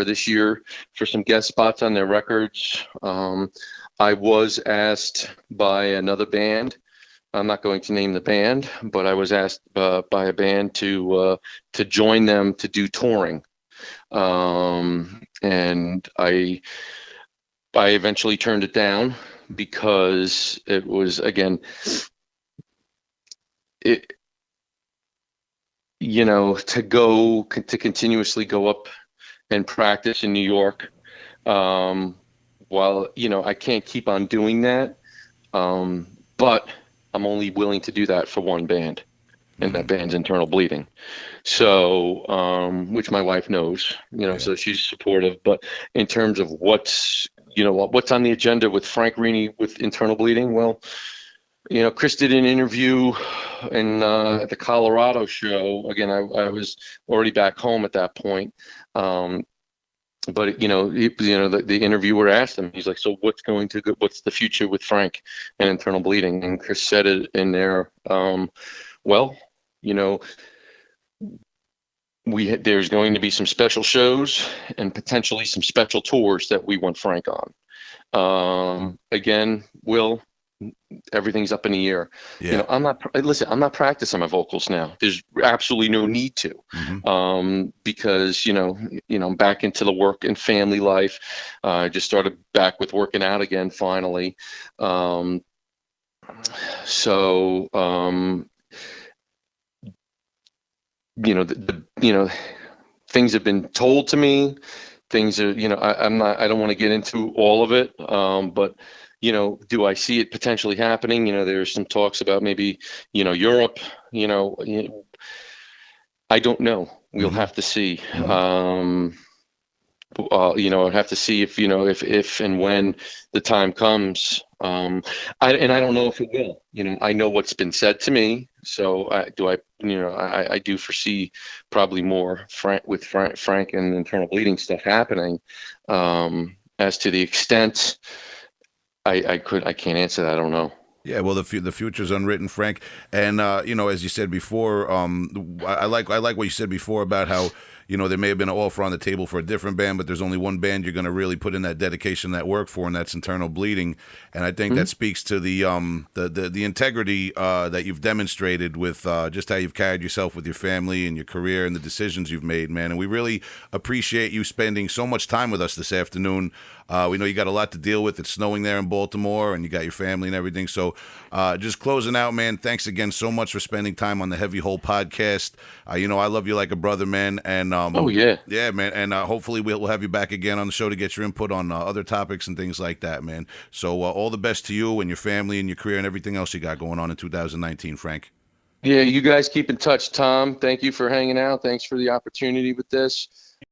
this year for some guest spots on their records. I was asked by another band. I'm not going to name the band, but I was asked by a band to join them to do touring. And I eventually turned it down because it was, again, you know, to continuously go up and practice in New York, while, you know, I can't keep on doing that, but I'm only willing to do that for one band, and that band's Internal Bleeding. So, which my wife knows, you know, yeah. So she's supportive. But in terms of what's on the agenda with Frank Rini with Internal Bleeding, well, you know, Chris did an interview at the Colorado show. Again, I was already back home at that point. But, you know, the interviewer asked him, he's like, so what's the future with Frank and Internal Bleeding? And Chris said it in there. Well, you know, there's going to be some special shows and potentially some special tours that we want Frank on. Again, everything's up in the air. Yeah. You know, I'm not practicing my vocals now. There's absolutely no need to, because, you know, I'm back into the work and family life. I just started back with working out again, finally. things have been told to me. Things are, I don't want to get into all of it, but do I see it potentially happening? There's some talks about maybe, Europe. I don't know. We'll Hmm. have to see. I'd have to see if and when the time comes. I don't know if it will. I know what's been said to me. So I do foresee probably more Frank and internal bleeding stuff happening. As to the extent, I can't answer that. I don't know. Yeah, well, the future's unwritten, Frank. And as you said before, I like what you said before about how there may have been an offer on the table for a different band, but there's only one band you're going to really put in that dedication, that work for, and that's Internal Bleeding. And I think that speaks to the integrity that you've demonstrated with just how you've carried yourself with your family and your career and the decisions you've made, man. And we really appreciate you spending so much time with us this afternoon. We know you got a lot to deal with. It's snowing there in Baltimore, and you got your family and everything. So, just closing out, man. Thanks again so much for spending time on the Heavy Hole podcast. I love you like a brother, man. And Oh yeah. yeah, man. And hopefully we'll have you back again on the show to get your input on other topics and things like that, man. So, all the best to you and your family and your career and everything else you got going on in 2019, Frank. Yeah, you guys keep in touch, Tom. Thank you for hanging out. Thanks for the opportunity with this.